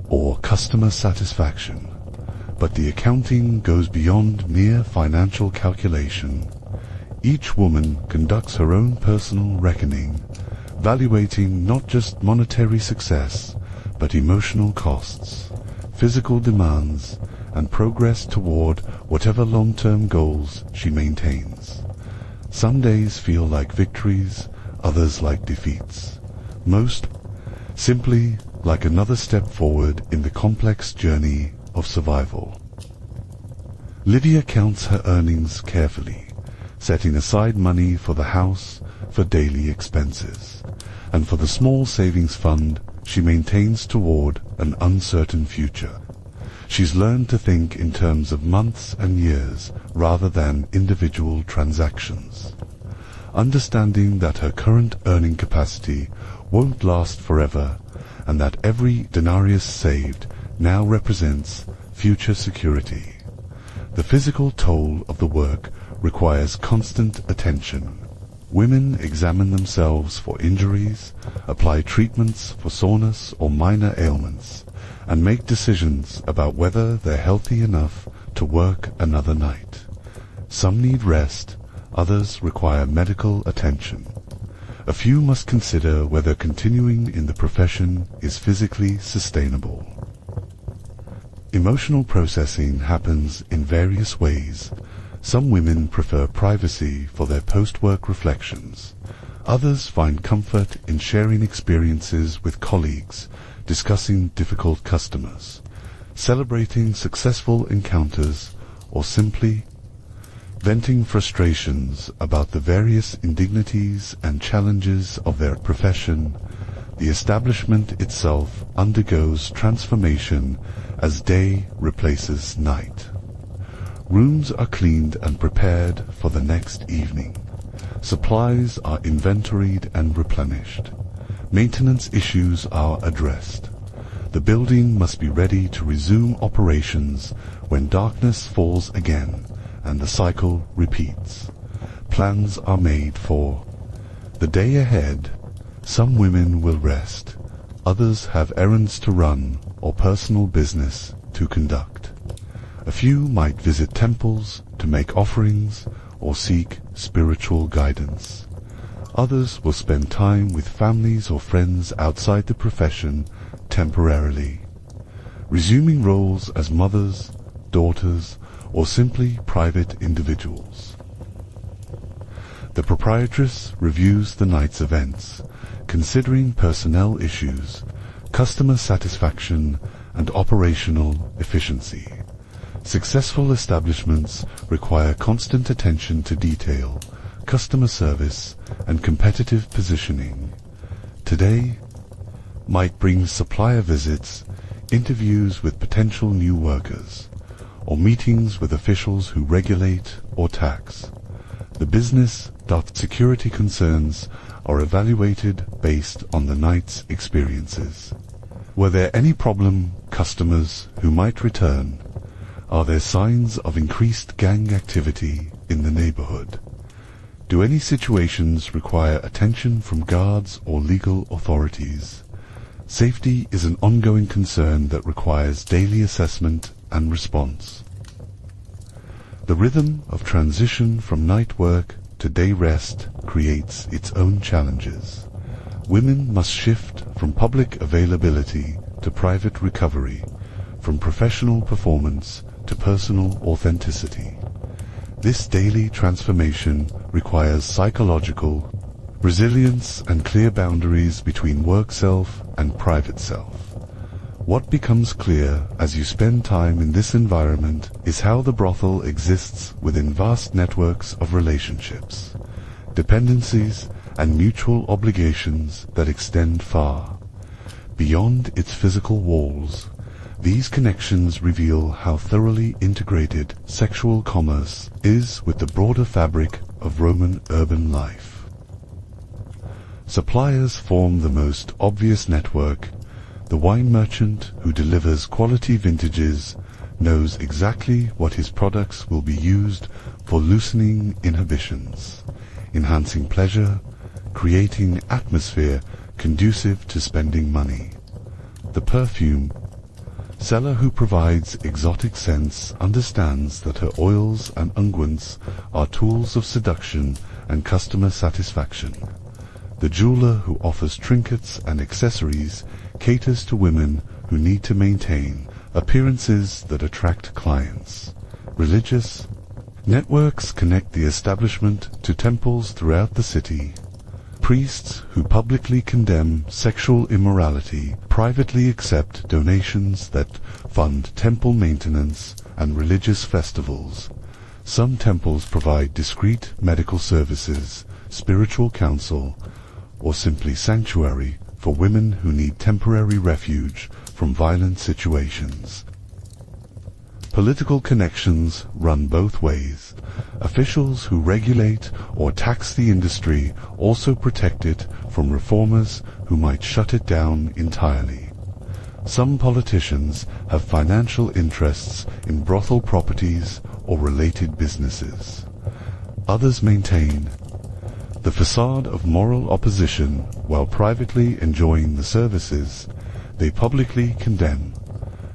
or customer satisfaction. But the accounting goes beyond mere financial calculation. Each woman conducts her own personal reckoning, evaluating not just monetary success, but emotional costs, physical demands, and progress toward whatever long-term goals she maintains. Some days feel like victories, others like defeats. Most simply like another step forward in the complex journey of survival. Lydia counts her earnings carefully, setting aside money for the house, for daily expenses, and for the small savings fund she maintains toward an uncertain future. She's learned to think in terms of months and years rather than individual transactions, understanding that her current earning capacity won't last forever, and that every denarius saved now represents future security. The physical toll of the work requires constant attention. Women examine themselves for injuries, apply treatments for soreness or minor ailments, and make decisions about whether they're healthy enough to work another night. Some need rest, others require medical attention. A few must consider whether continuing in the profession is physically sustainable. Emotional processing happens in various ways. Some women prefer privacy for their post-work reflections. Others find comfort in sharing experiences with colleagues, discussing difficult customers, celebrating successful encounters, or simply venting frustrations about the various indignities and challenges of their profession. The establishment itself undergoes transformation as day replaces night. Rooms are cleaned and prepared for the next evening. Supplies are inventoried and replenished. Maintenance issues are addressed. The building must be ready to resume operations when darkness falls again, and the cycle repeats. Plans are made for the day ahead. Some women will rest, others have errands to run or personal business to conduct. A few might visit temples to make offerings or seek spiritual guidance. Others will spend time with families or friends outside the profession temporarily, resuming roles as mothers, daughters, or simply private individuals. The proprietress reviews the night's events, considering personnel issues, customer satisfaction, and operational efficiency. Successful establishments require constant attention to detail, customer service, and competitive positioning. Today might bring supplier visits, interviews with potential new workers, or meetings with officials who regulate or tax. The business. Security concerns are evaluated based on the night's experiences. Were there any problem customers who might return? Are there signs of increased gang activity in the neighborhood? Do any situations require attention from guards or legal authorities? Safety is an ongoing concern that requires daily assessment and response. The rhythm of transition from night work to day rest creates its own challenges. Women must shift from public availability to private recovery, from professional performance to personal authenticity. This daily transformation requires psychological resilience and clear boundaries between work self and private self. What becomes clear as you spend time in this environment is how the brothel exists within vast networks of relationships, dependencies, and mutual obligations that extend far beyond its physical walls. These connections reveal how thoroughly integrated sexual commerce is with the broader fabric of Roman urban life. Suppliers form the most obvious network. The wine merchant who delivers quality vintages knows exactly what his products will be used for, loosening inhibitions, enhancing pleasure, creating atmosphere conducive to spending money. The perfume seller who provides exotic scents understands that her oils and unguents are tools of seduction and customer satisfaction. The jeweler who offers trinkets and accessories caters to women who need to maintain appearances that attract clients. Religious networks connect the establishment to temples throughout the city. Priests who publicly condemn sexual immorality privately accept donations that fund temple maintenance and religious festivals. Some temples provide discreet medical services, spiritual counsel, or simply sanctuary for women who need temporary refuge from violent situations. Political connections run both ways. Officials who regulate or tax the industry also protect it from reformers who might shut it down entirely. Some politicians have financial interests in brothel properties or related businesses. Others maintain the facade of moral opposition while privately enjoying the services they publicly condemn.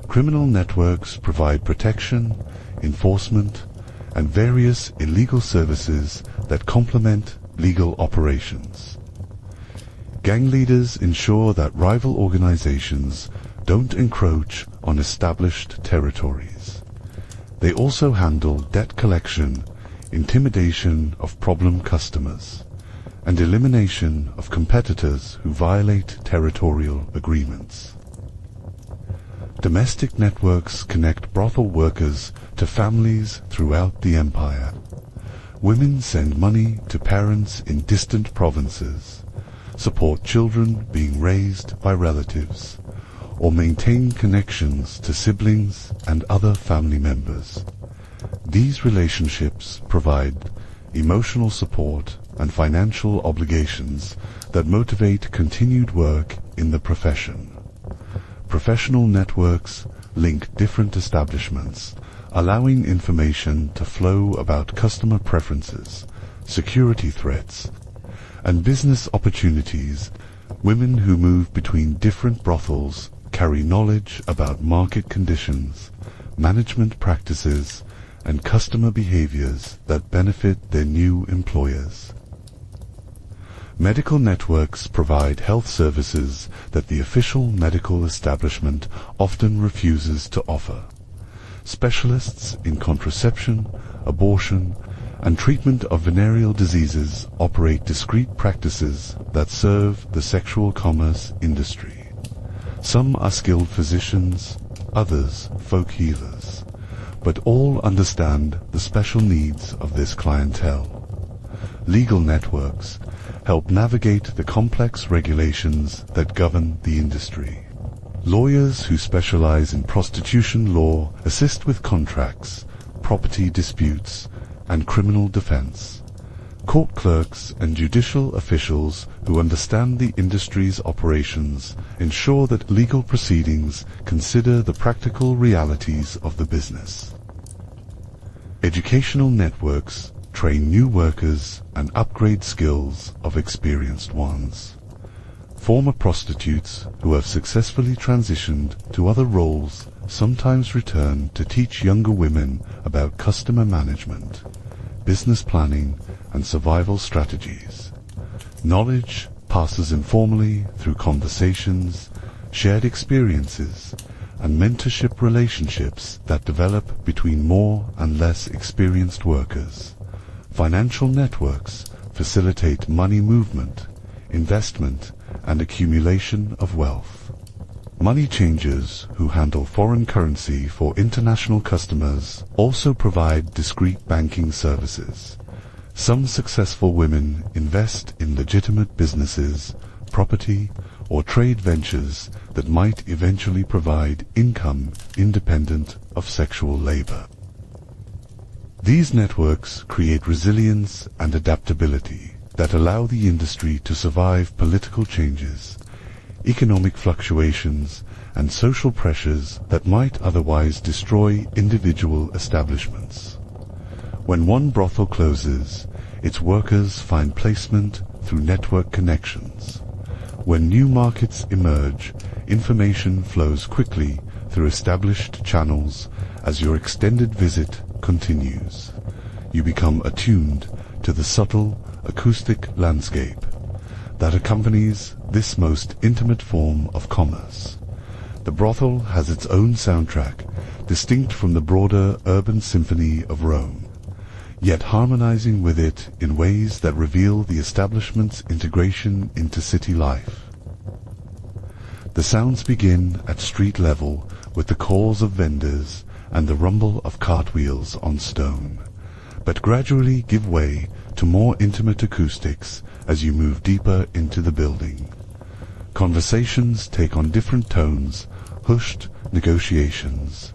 Criminal networks provide protection, enforcement, and various illegal services that complement legal operations. Gang leaders ensure that rival organizations don't encroach on established territories. They also handle debt collection, intimidation of problem customers, and elimination of competitors who violate territorial agreements. Domestic networks connect brothel workers to families throughout the empire. Women send money to parents in distant provinces, support children being raised by relatives, or maintain connections to siblings and other family members. These relationships provide emotional support and financial obligations that motivate continued work in the profession. Professional networks link different establishments, allowing information to flow about customer preferences, security threats, and business opportunities. Women who move between different brothels carry knowledge about market conditions, management practices, and customer behaviors that benefit their new employers. Medical networks provide health services that the official medical establishment often refuses to offer. Specialists in contraception, abortion, and treatment of venereal diseases operate discrete practices that serve the sexual commerce industry. Some are skilled physicians, others folk healers, but all understand the special needs of this clientele. Legal networks help navigate the complex regulations that govern the industry. Lawyers who specialize in prostitution law assist with contracts, property disputes, and criminal defense. Court clerks and judicial officials who understand the industry's operations ensure that legal proceedings consider the practical realities of the business. Educational networks train new workers and upgrade skills of experienced ones. Former prostitutes who have successfully transitioned to other roles sometimes return to teach younger women about customer management, business planning, and survival strategies. Knowledge passes informally through conversations, shared experiences, and mentorship relationships that develop between more and less experienced workers. Financial networks facilitate money movement, investment, and accumulation of wealth. Money changers who handle foreign currency for international customers also provide discreet banking services. Some successful women invest in legitimate businesses, property, or trade ventures that might eventually provide income independent of sexual labor. These networks create resilience and adaptability that allow the industry to survive political changes, economic fluctuations, and social pressures that might otherwise destroy individual establishments. When one brothel closes, its workers find placement through network connections. When new markets emerge, information flows quickly through established channels as your extended visit continues. You become attuned to the subtle acoustic landscape that accompanies this most intimate form of commerce. The brothel has its own soundtrack, distinct from the broader urban symphony of Rome, yet harmonizing with it in ways that reveal the establishment's integration into city life. The sounds begin at street level with the calls of vendors and the rumble of cartwheels on stone, but gradually give way to more intimate acoustics as you move deeper into the building. Conversations take on different tones, hushed negotiations,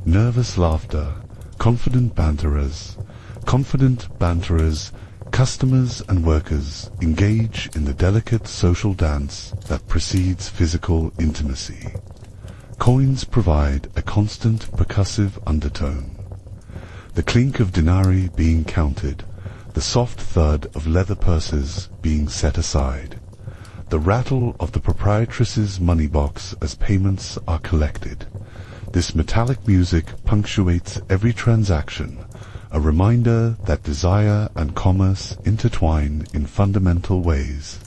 nervous laughter, confident banterers, customers and workers engage in the delicate social dance that precedes physical intimacy. Coins provide a constant percussive undertone. The clink of denarii being counted, the soft thud of leather purses being set aside, the rattle of the proprietress's money box as payments are collected. This metallic music punctuates every transaction, a reminder that desire and commerce intertwine in fundamental ways.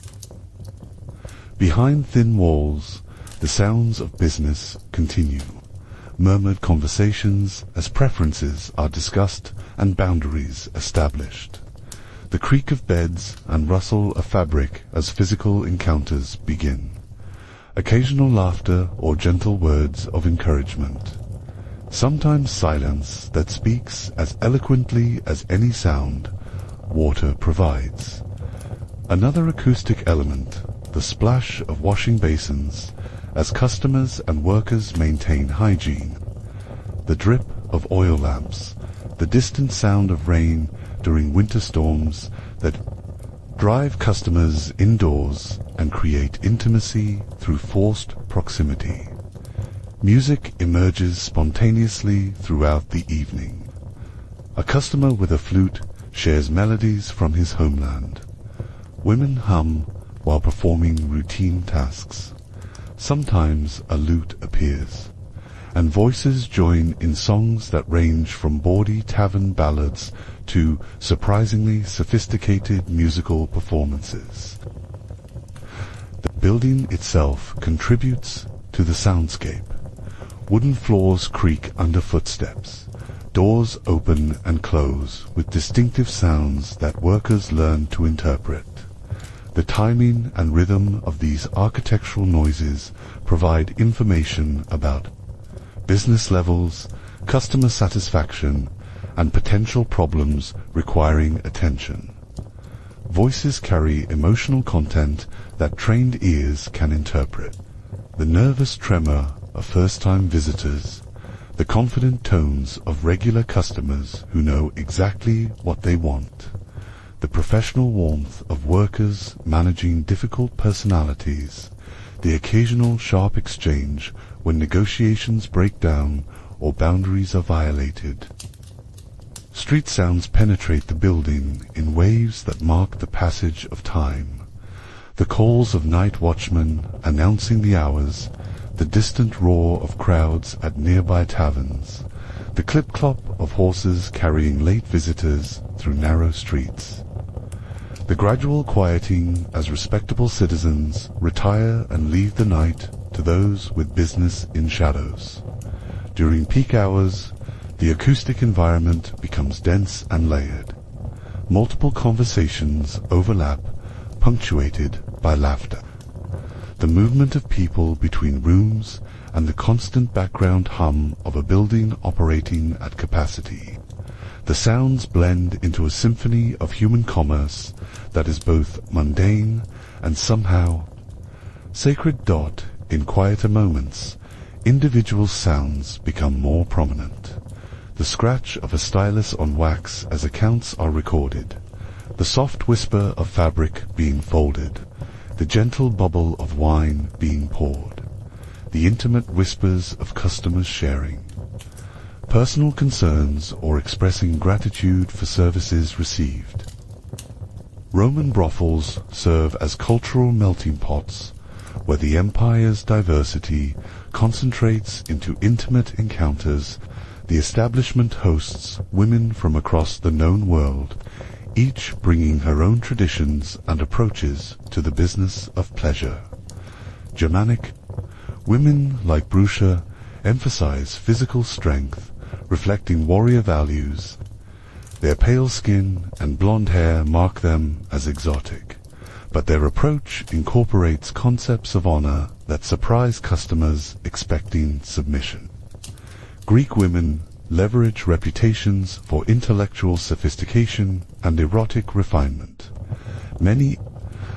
Behind thin walls, the sounds of business continue. Murmured conversations as preferences are discussed and boundaries established. The creak of beds and rustle of fabric as physical encounters begin. Occasional laughter or gentle words of encouragement. Sometimes silence that speaks as eloquently as any sound water provides. Another acoustic element, the splash of washing basins as customers and workers maintain hygiene. The drip of oil lamps, the distant sound of rain during winter storms that drive customers indoors and create intimacy through forced proximity. Music emerges spontaneously throughout the evening. A customer with a flute shares melodies from his homeland. Women hum while performing routine tasks. Sometimes a lute appears, and voices join in songs that range from bawdy tavern ballads to surprisingly sophisticated musical performances. The building itself contributes to the soundscape. Wooden floors creak under footsteps. Doors open and close with distinctive sounds that workers learn to interpret. The timing and rhythm of these architectural noises provide information about business levels, customer satisfaction, and potential problems requiring attention. Voices carry emotional content that trained ears can interpret. The nervous tremor of first-time visitors, the confident tones of regular customers who know exactly what they want, the professional warmth of workers managing difficult personalities, the occasional sharp exchange when negotiations break down or boundaries are violated. Street sounds penetrate the building in waves that mark the passage of time. The calls of night watchmen announcing the hours, the distant roar of crowds at nearby taverns, the clip-clop of horses carrying late visitors through narrow streets. The gradual quieting as respectable citizens retire and leave the night to those with business in shadows. During peak hours, the acoustic environment becomes dense and layered. Multiple conversations overlap, punctuated by laughter. The movement of people between rooms and the constant background hum of a building operating at capacity. The sounds blend into a symphony of human commerce that is both mundane and somehow sacred. In quieter moments, individual sounds become more prominent. The scratch of a stylus on wax as accounts are recorded, the soft whisper of fabric being folded, the gentle bubble of wine being poured, the intimate whispers of customers sharing, personal concerns or expressing gratitude for services received. Roman brothels serve as cultural melting pots where the empire's diversity concentrates into intimate encounters. The establishment hosts women from across the known world, each bringing her own traditions and approaches to the business of pleasure. Germanic women like Brusha emphasize physical strength, reflecting warrior values. Their pale skin and blonde hair mark them as exotic, but their approach incorporates concepts of honor that surprise customers expecting submission. Greek women leverage reputations for intellectual sophistication and erotic refinement. Many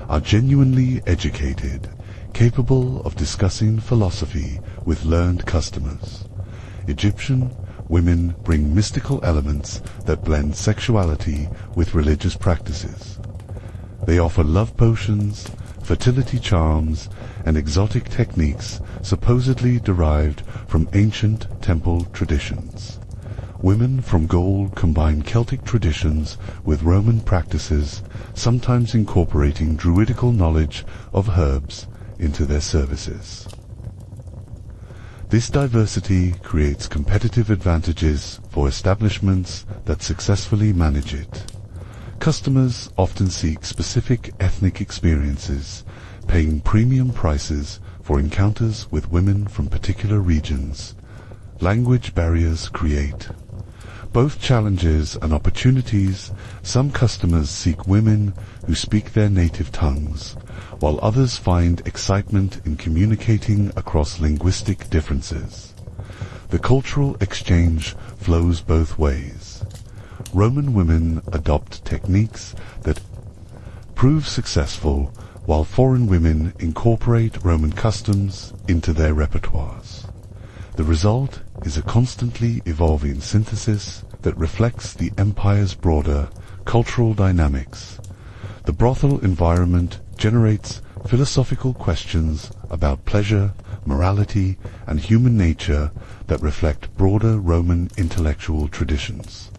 are genuinely educated, capable of discussing philosophy with learned customers. Egyptian women bring mystical elements that blend sexuality with religious practices. They offer love potions, fertility charms, and exotic techniques supposedly derived from ancient temple traditions. Women from Gaul combine Celtic traditions with Roman practices, sometimes incorporating druidical knowledge of herbs into their services. This diversity creates competitive advantages for establishments that successfully manage it. Customers often seek specific ethnic experiences, paying premium prices for encounters with women from particular regions. Language barriers create both challenges and opportunities. Some customers seek women who speak their native tongues, while others find excitement in communicating across linguistic differences. The cultural exchange flows both ways. Roman women adopt techniques that prove successful, while foreign women incorporate Roman customs into their repertoires. The result is a constantly evolving synthesis that reflects the empire's broader cultural dynamics. The brothel environment generates philosophical questions about pleasure, morality, and human nature that reflect broader Roman intellectual traditions.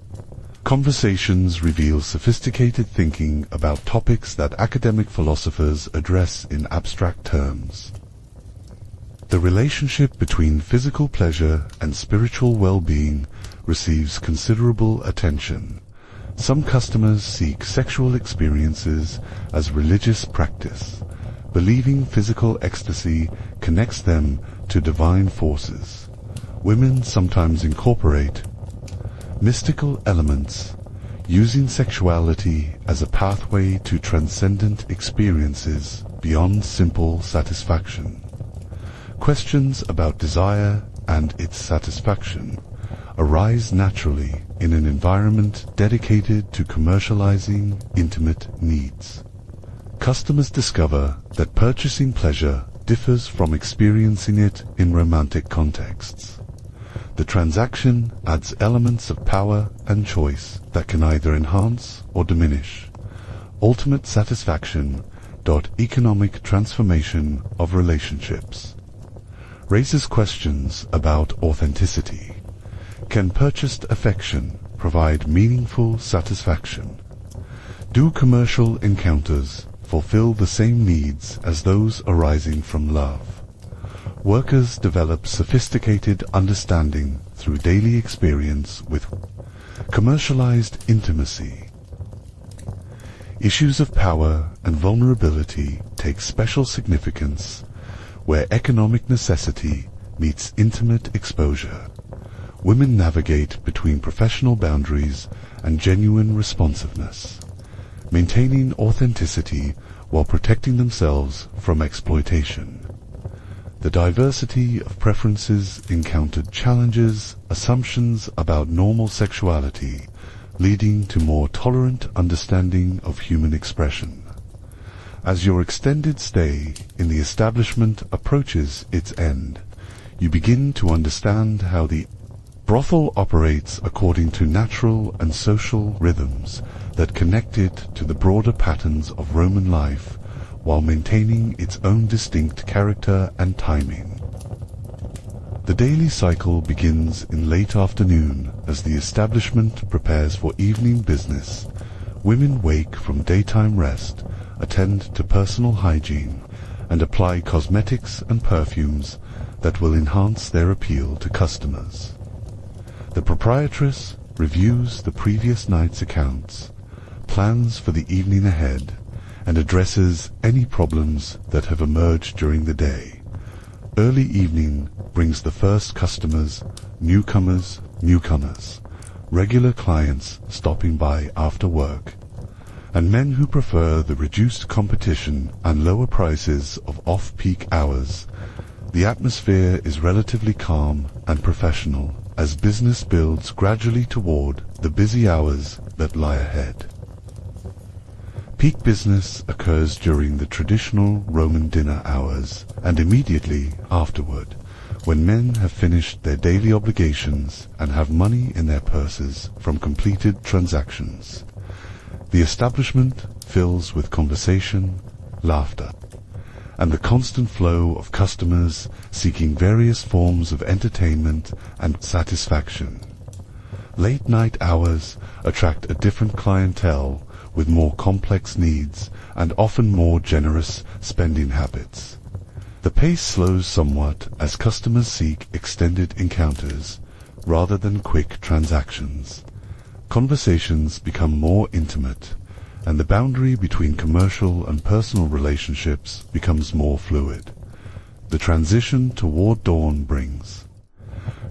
Conversations reveal sophisticated thinking about topics that academic philosophers address in abstract terms. The relationship between physical pleasure and spiritual well-being receives considerable attention. Some customers seek sexual experiences as religious practice, believing physical ecstasy connects them to divine forces. Women sometimes incorporate mystical elements, using sexuality as a pathway to transcendent experiences beyond simple satisfaction. Questions about desire and its satisfaction arise naturally in an environment dedicated to commercializing intimate needs. Customers discover that purchasing pleasure differs from experiencing it in romantic contexts. The transaction adds elements of power and choice that can either enhance or diminish, ultimate satisfaction. Economic transformation of relationships. Raises questions about authenticity. Can purchased affection provide meaningful satisfaction? Do commercial encounters fulfill the same needs as those arising from love? Workers develop sophisticated understanding through daily experience with commercialized intimacy. Issues of power and vulnerability take special significance where economic necessity meets intimate exposure. Women navigate between professional boundaries and genuine responsiveness, maintaining authenticity while protecting themselves from exploitation. The diversity of preferences encountered challenges assumptions about normal sexuality, leading to more tolerant understanding of human expression. As your extended stay in the establishment approaches its end, you begin to understand how the brothel operates according to natural and social rhythms that connect it to the broader patterns of Roman life, while maintaining its own distinct character and timing. The daily cycle begins in late afternoon as the establishment prepares for evening business. Women wake from daytime rest, attend to personal hygiene, and apply cosmetics and perfumes that will enhance their appeal to customers. The proprietress reviews the previous night's accounts, plans for the evening ahead, and addresses any problems that have emerged during the day. Early evening brings the first customers, newcomers, regular clients stopping by after work, and men who prefer the reduced competition and lower prices of off-peak hours. The atmosphere is relatively calm and professional as business builds gradually toward the busy hours that lie ahead. Peak business occurs during the traditional Roman dinner hours and immediately afterward, when men have finished their daily obligations and have money in their purses from completed transactions. The establishment fills with conversation, laughter, and the constant flow of customers seeking various forms of entertainment and satisfaction. Late-night hours attract a different clientele with more complex needs and often more generous spending habits. The pace slows somewhat as customers seek extended encounters rather than quick transactions. Conversations become more intimate, and the boundary between commercial and personal relationships becomes more fluid. The transition toward dawn brings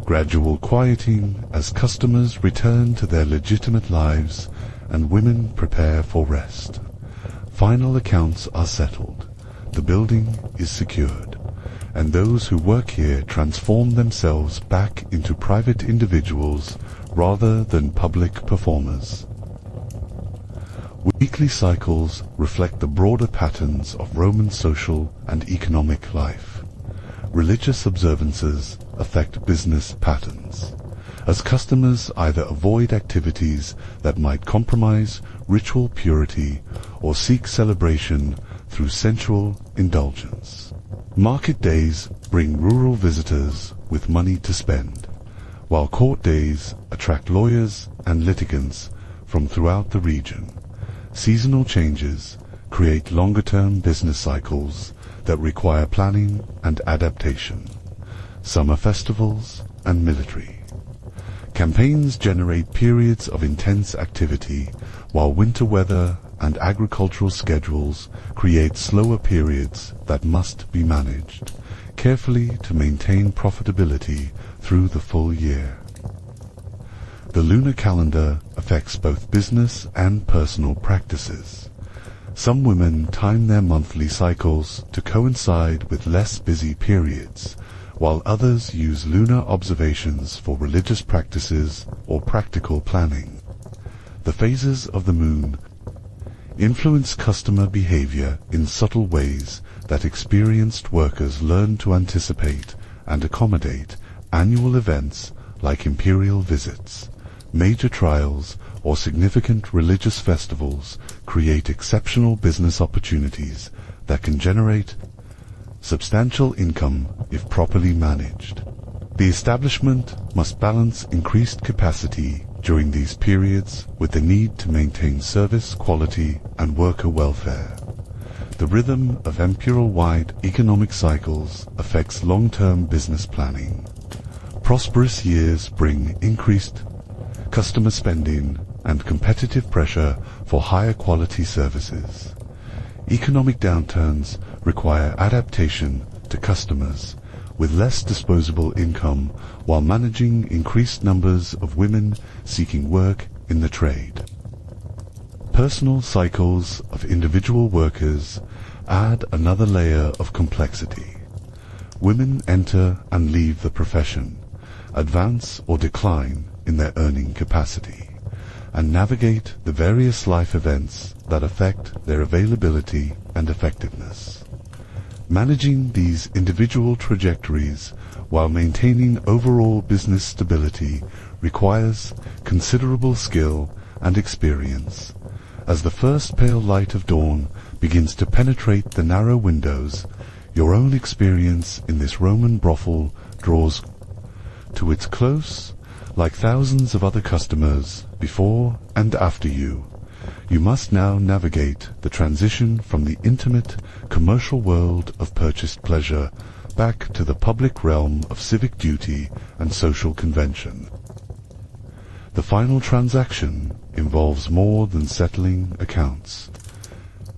gradual quieting as customers return to their legitimate lives and women prepare for rest. Final accounts are settled, the building is secured, and those who work here transform themselves back into private individuals rather than public performers. Weekly cycles reflect the broader patterns of Roman social and economic life. Religious observances affect business patterns, as customers either avoid activities that might compromise ritual purity or seek celebration through sensual indulgence. Market days bring rural visitors with money to spend, while court days attract lawyers and litigants from throughout the region. Seasonal changes create longer-term business cycles that require planning and adaptation. Summer festivals and military campaigns generate periods of intense activity, while winter weather and agricultural schedules create slower periods that must be managed carefully to maintain profitability through the full year. The lunar calendar affects both business and personal practices. Some women time their monthly cycles to coincide with less busy periods, while others use lunar observations for religious practices or practical planning. The phases of the moon influence customer behavior in subtle ways that experienced workers learn to anticipate and accommodate annual events like imperial visits, major trials, or significant religious festivals create exceptional business opportunities that can generate substantial income if properly managed. The establishment must balance increased capacity during these periods with the need to maintain service quality and worker welfare. The rhythm of imperial-wide economic cycles affects long-term business planning. Prosperous years bring increased customer spending and competitive pressure for higher quality services. Economic downturns require adaptation to customers with less disposable income while managing increased numbers of women seeking work in the trade. Personal cycles of individual workers add another layer of complexity. Women enter and leave the profession, advance or decline in their earning capacity, and navigate the various life events that affect their availability and effectiveness. Managing these individual trajectories while maintaining overall business stability requires considerable skill and experience. As the first pale light of dawn begins to penetrate the narrow windows, your own experience in this Roman brothel draws to its close. Like thousands of other customers before and after you, you must now navigate the transition from the intimate, commercial world of purchased pleasure back to the public realm of civic duty and social convention. The final transaction involves more than settling accounts.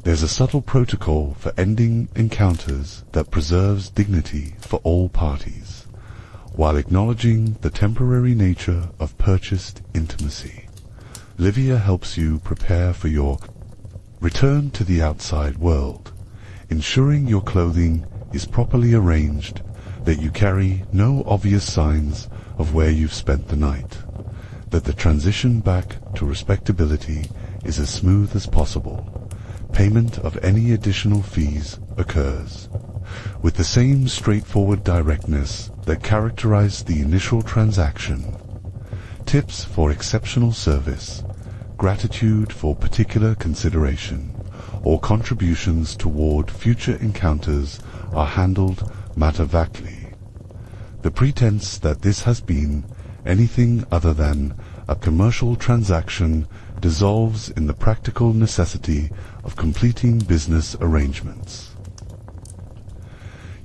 There's a subtle protocol for ending encounters that preserves dignity for all parties, while acknowledging the temporary nature of purchased intimacy. Livia helps you prepare for your return to the outside world, ensuring your clothing is properly arranged, that you carry no obvious signs of where you've spent the night, that the transition back to respectability is as smooth as possible. Payment of any additional fees occurs with the same straightforward directness that characterized the initial transaction. Tips for exceptional service, gratitude for particular consideration, or contributions toward future encounters are handled matter-of-factly. The pretense that this has been anything other than a commercial transaction dissolves in the practical necessity of completing business arrangements.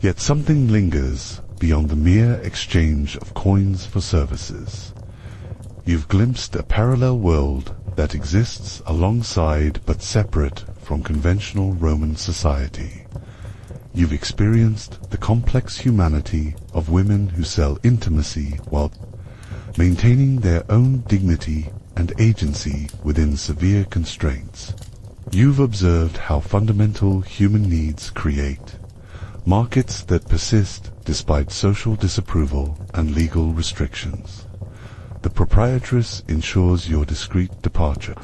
Yet something lingers beyond the mere exchange of coins for services. You've glimpsed a parallel world that exists alongside but separate from conventional Roman society. You've experienced the complex humanity of women who sell intimacy while maintaining their own dignity and agency within severe constraints. You've observed how fundamental human needs create markets that persist despite social disapproval and legal restrictions. The proprietress ensures your discreet departure,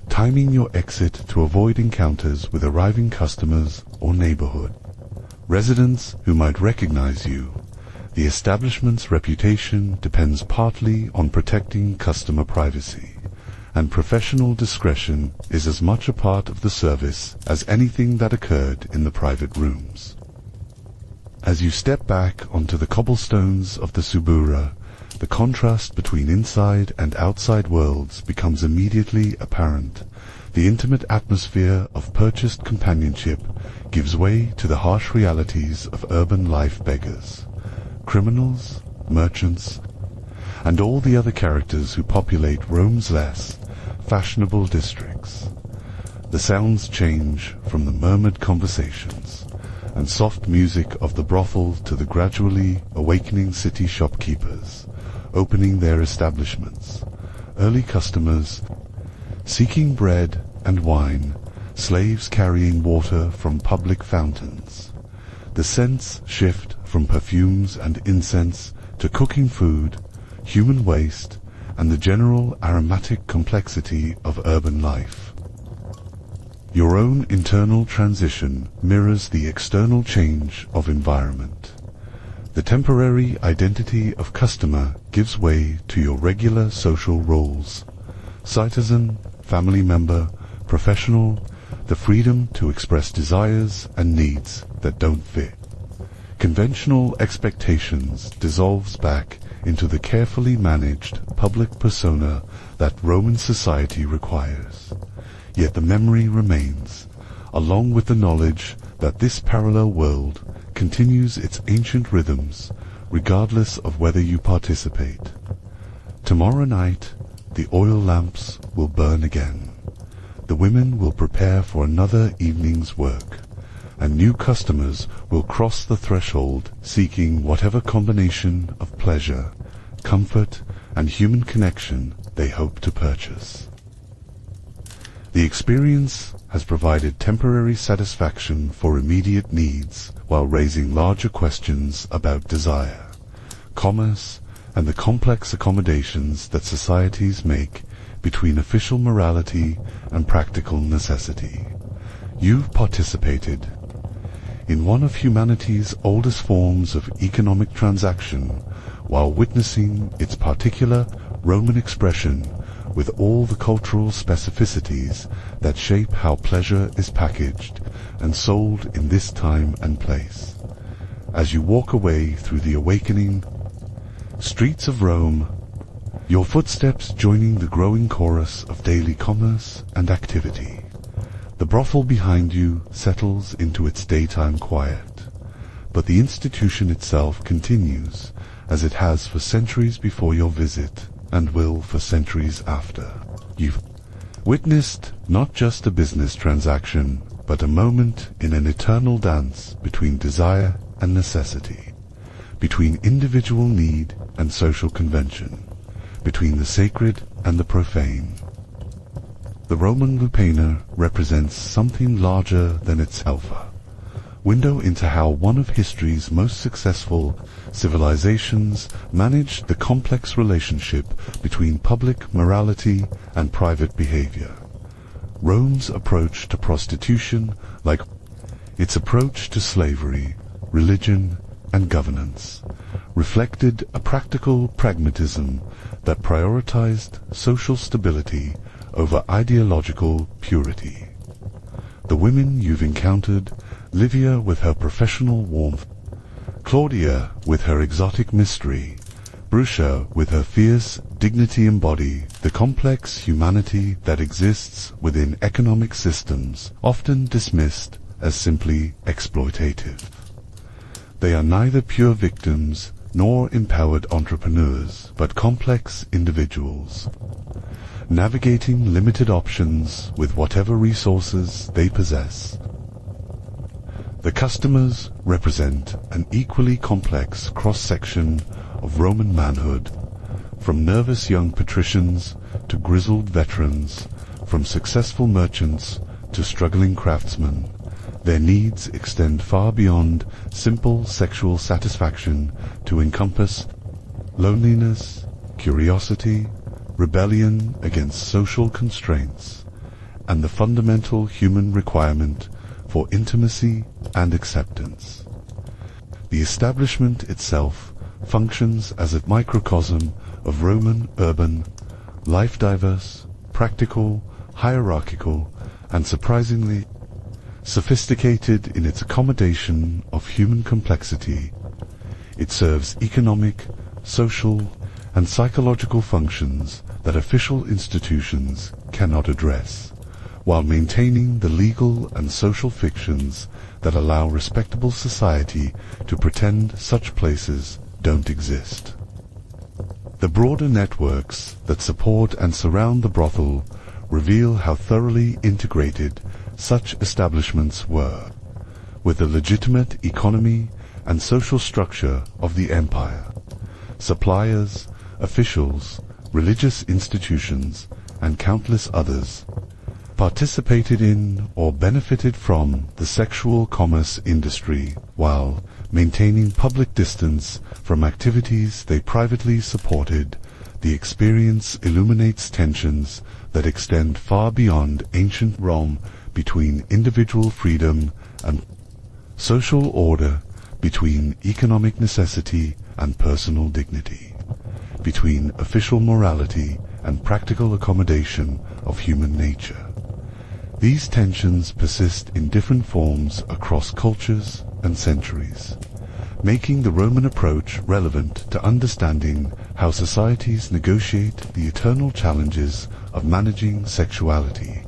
timing your exit to avoid encounters with arriving customers or neighborhood residents who might recognize you. The establishment's reputation depends partly on protecting customer privacy, and professional discretion is as much a part of the service as anything that occurred in the private rooms. As you step back onto the cobblestones of the Subura, the contrast between inside and outside worlds becomes immediately apparent. The intimate atmosphere of purchased companionship gives way to the harsh realities of urban life beggars, criminals, merchants, and all the other characters who populate Rome's less fashionable districts. The sounds change from the murmured conversations and soft music of the brothel to the gradually awakening city shopkeepers opening their establishments, early customers seeking bread and wine, slaves carrying water from public fountains. The scents shift from perfumes and incense to cooking food, human waste, and the general aromatic complexity of urban life. Your own internal transition mirrors the external change of environment. The temporary identity of customer gives way to your regular social roles: citizen, family member, professional, the freedom to express desires and needs that don't fit. Conventional expectations dissolves back into the carefully managed public persona that Roman society requires. Yet the memory remains, along with the knowledge that this parallel world continues its ancient rhythms, regardless of whether you participate. Tomorrow night, the oil lamps will burn again. The women will prepare for another evening's work, and new customers will cross the threshold seeking whatever combination of pleasure, comfort, and human connection they hope to purchase. The experience has provided temporary satisfaction for immediate needs while raising larger questions about desire, commerce, and the complex accommodations that societies make between official morality and practical necessity. You've participated in one of humanity's oldest forms of economic transaction while witnessing its particular Roman expression with all the cultural specificities that shape how pleasure is packaged and sold in this time and place. As you walk away through the awakening streets of Rome, your footsteps joining the growing chorus of daily commerce and activity, the brothel behind you settles into its daytime quiet, but the institution itself continues as it has for centuries before your visit and will for centuries after. You've witnessed not just a business transaction, but a moment in an eternal dance between desire and necessity, between individual need and social convention, between the sacred and the profane. The Roman lupanar represents something larger than itself, a window into how one of history's most successful civilizations managed the complex relationship between public morality and private behavior. Rome's approach to prostitution, like its approach to slavery, religion, and governance, reflected a practical pragmatism that prioritized social stability over ideological purity. The women you've encountered, Livia with her professional warmth, Claudia with her exotic mystery, Brucia with her fierce dignity, embody the complex humanity that exists within economic systems often dismissed as simply exploitative. They are neither pure victims nor empowered entrepreneurs, but complex individuals, navigating limited options with whatever resources they possess. The customers represent an equally complex cross-section of Roman manhood, from nervous young patricians to grizzled veterans, from successful merchants to struggling craftsmen. Their needs extend far beyond simple sexual satisfaction to encompass loneliness, curiosity, rebellion against social constraints, and the fundamental human requirement for intimacy and acceptance. The establishment itself functions as a microcosm of Roman urban life, diverse, practical, hierarchical, and surprisingly sophisticated in its accommodation of human complexity. It serves economic, social, and psychological functions that official institutions cannot address, while maintaining the legal and social fictions that allow respectable society to pretend such places don't exist. The broader networks that support and surround the brothel reveal how thoroughly integrated such establishments were with the legitimate economy and social structure of the empire. Suppliers, officials, religious institutions, and countless others participated in or benefited from the sexual commerce industry while maintaining public distance from activities they privately supported. The experience illuminates tensions that extend far beyond ancient Rome between individual freedom and social order, between economic necessity and personal dignity, between official morality and practical accommodation of human nature. These tensions persist in different forms across cultures and centuries, making the Roman approach relevant to understanding how societies negotiate the eternal challenges of managing sexuality,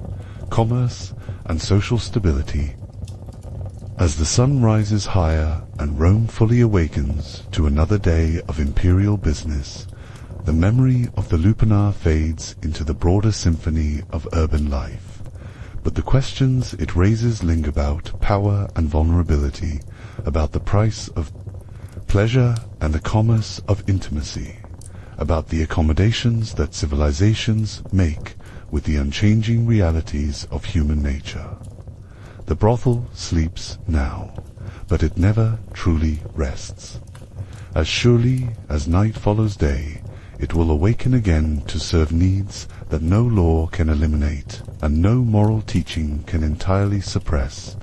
commerce, and social stability. As the sun rises higher and Rome fully awakens to another day of imperial business, the memory of the lupanar fades into the broader symphony of urban life. But the questions it raises linger about power and vulnerability, about the price of pleasure and the commerce of intimacy, about the accommodations that civilizations make with the unchanging realities of human nature. The brothel sleeps now, but it never truly rests. As surely as night follows day, it will awaken again to serve needs that no law can eliminate and no moral teaching can entirely suppress,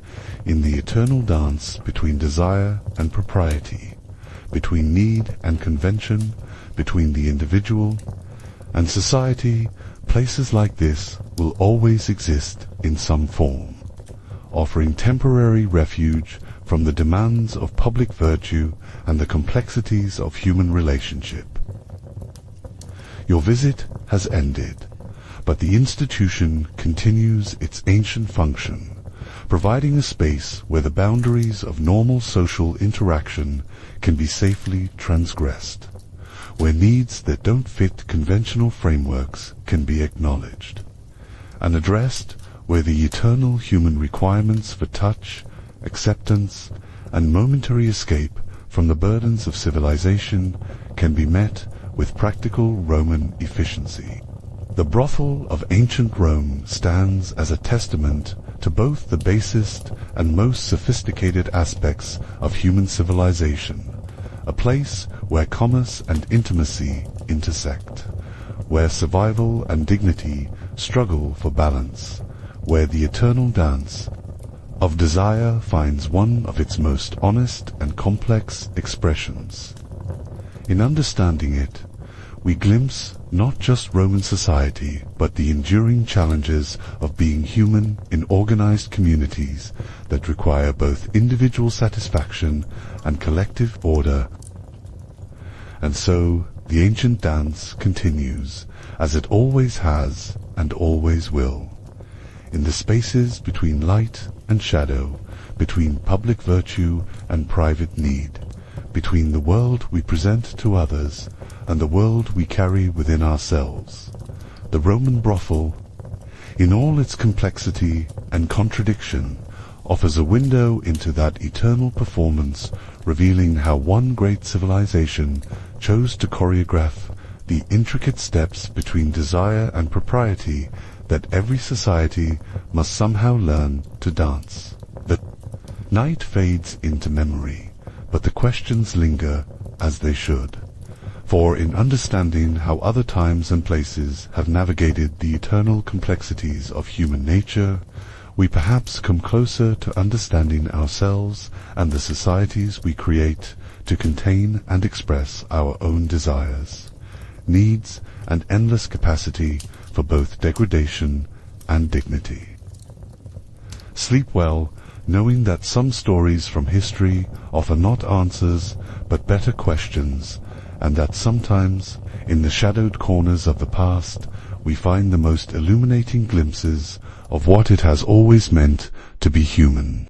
in the eternal dance between desire and propriety, between need and convention, between the individual and society. Places like this will always exist in some form, offering temporary refuge from the demands of public virtue and the complexities of human relationship. Your visit has ended, but the institution continues its ancient function, providing a space where the boundaries of normal social interaction can be safely transgressed, where needs that don't fit conventional frameworks can be acknowledged, and addressed, where the eternal human requirements for touch, acceptance, and momentary escape from the burdens of civilization can be met with practical Roman efficiency. The brothel of ancient Rome stands as a testament to both the basest and most sophisticated aspects of human civilization, a place where commerce and intimacy intersect, where survival and dignity struggle for balance, where the eternal dance of desire finds one of its most honest and complex expressions. In understanding it, we glimpse not just Roman society, but the enduring challenges of being human in organized communities that require both individual satisfaction and collective order. And so the ancient dance continues, as it always has and always will, in the spaces between light and shadow, between public virtue and private need, between the world we present to others and the world we carry within ourselves. The Roman brothel, in all its complexity and contradiction, offers a window into that eternal performance, revealing how one great civilization chose to choreograph the intricate steps between desire and propriety that every society must somehow learn to dance. The night fades into memory, but the questions linger as they should. For in understanding how other times and places have navigated the eternal complexities of human nature, we perhaps come closer to understanding ourselves and the societies we create to contain and express our own desires, needs, and endless capacity for both degradation and dignity. Sleep well, knowing that some stories from history offer not answers but better questions, and that sometimes, in the shadowed corners of the past, we find the most illuminating glimpses of what it has always meant to be human.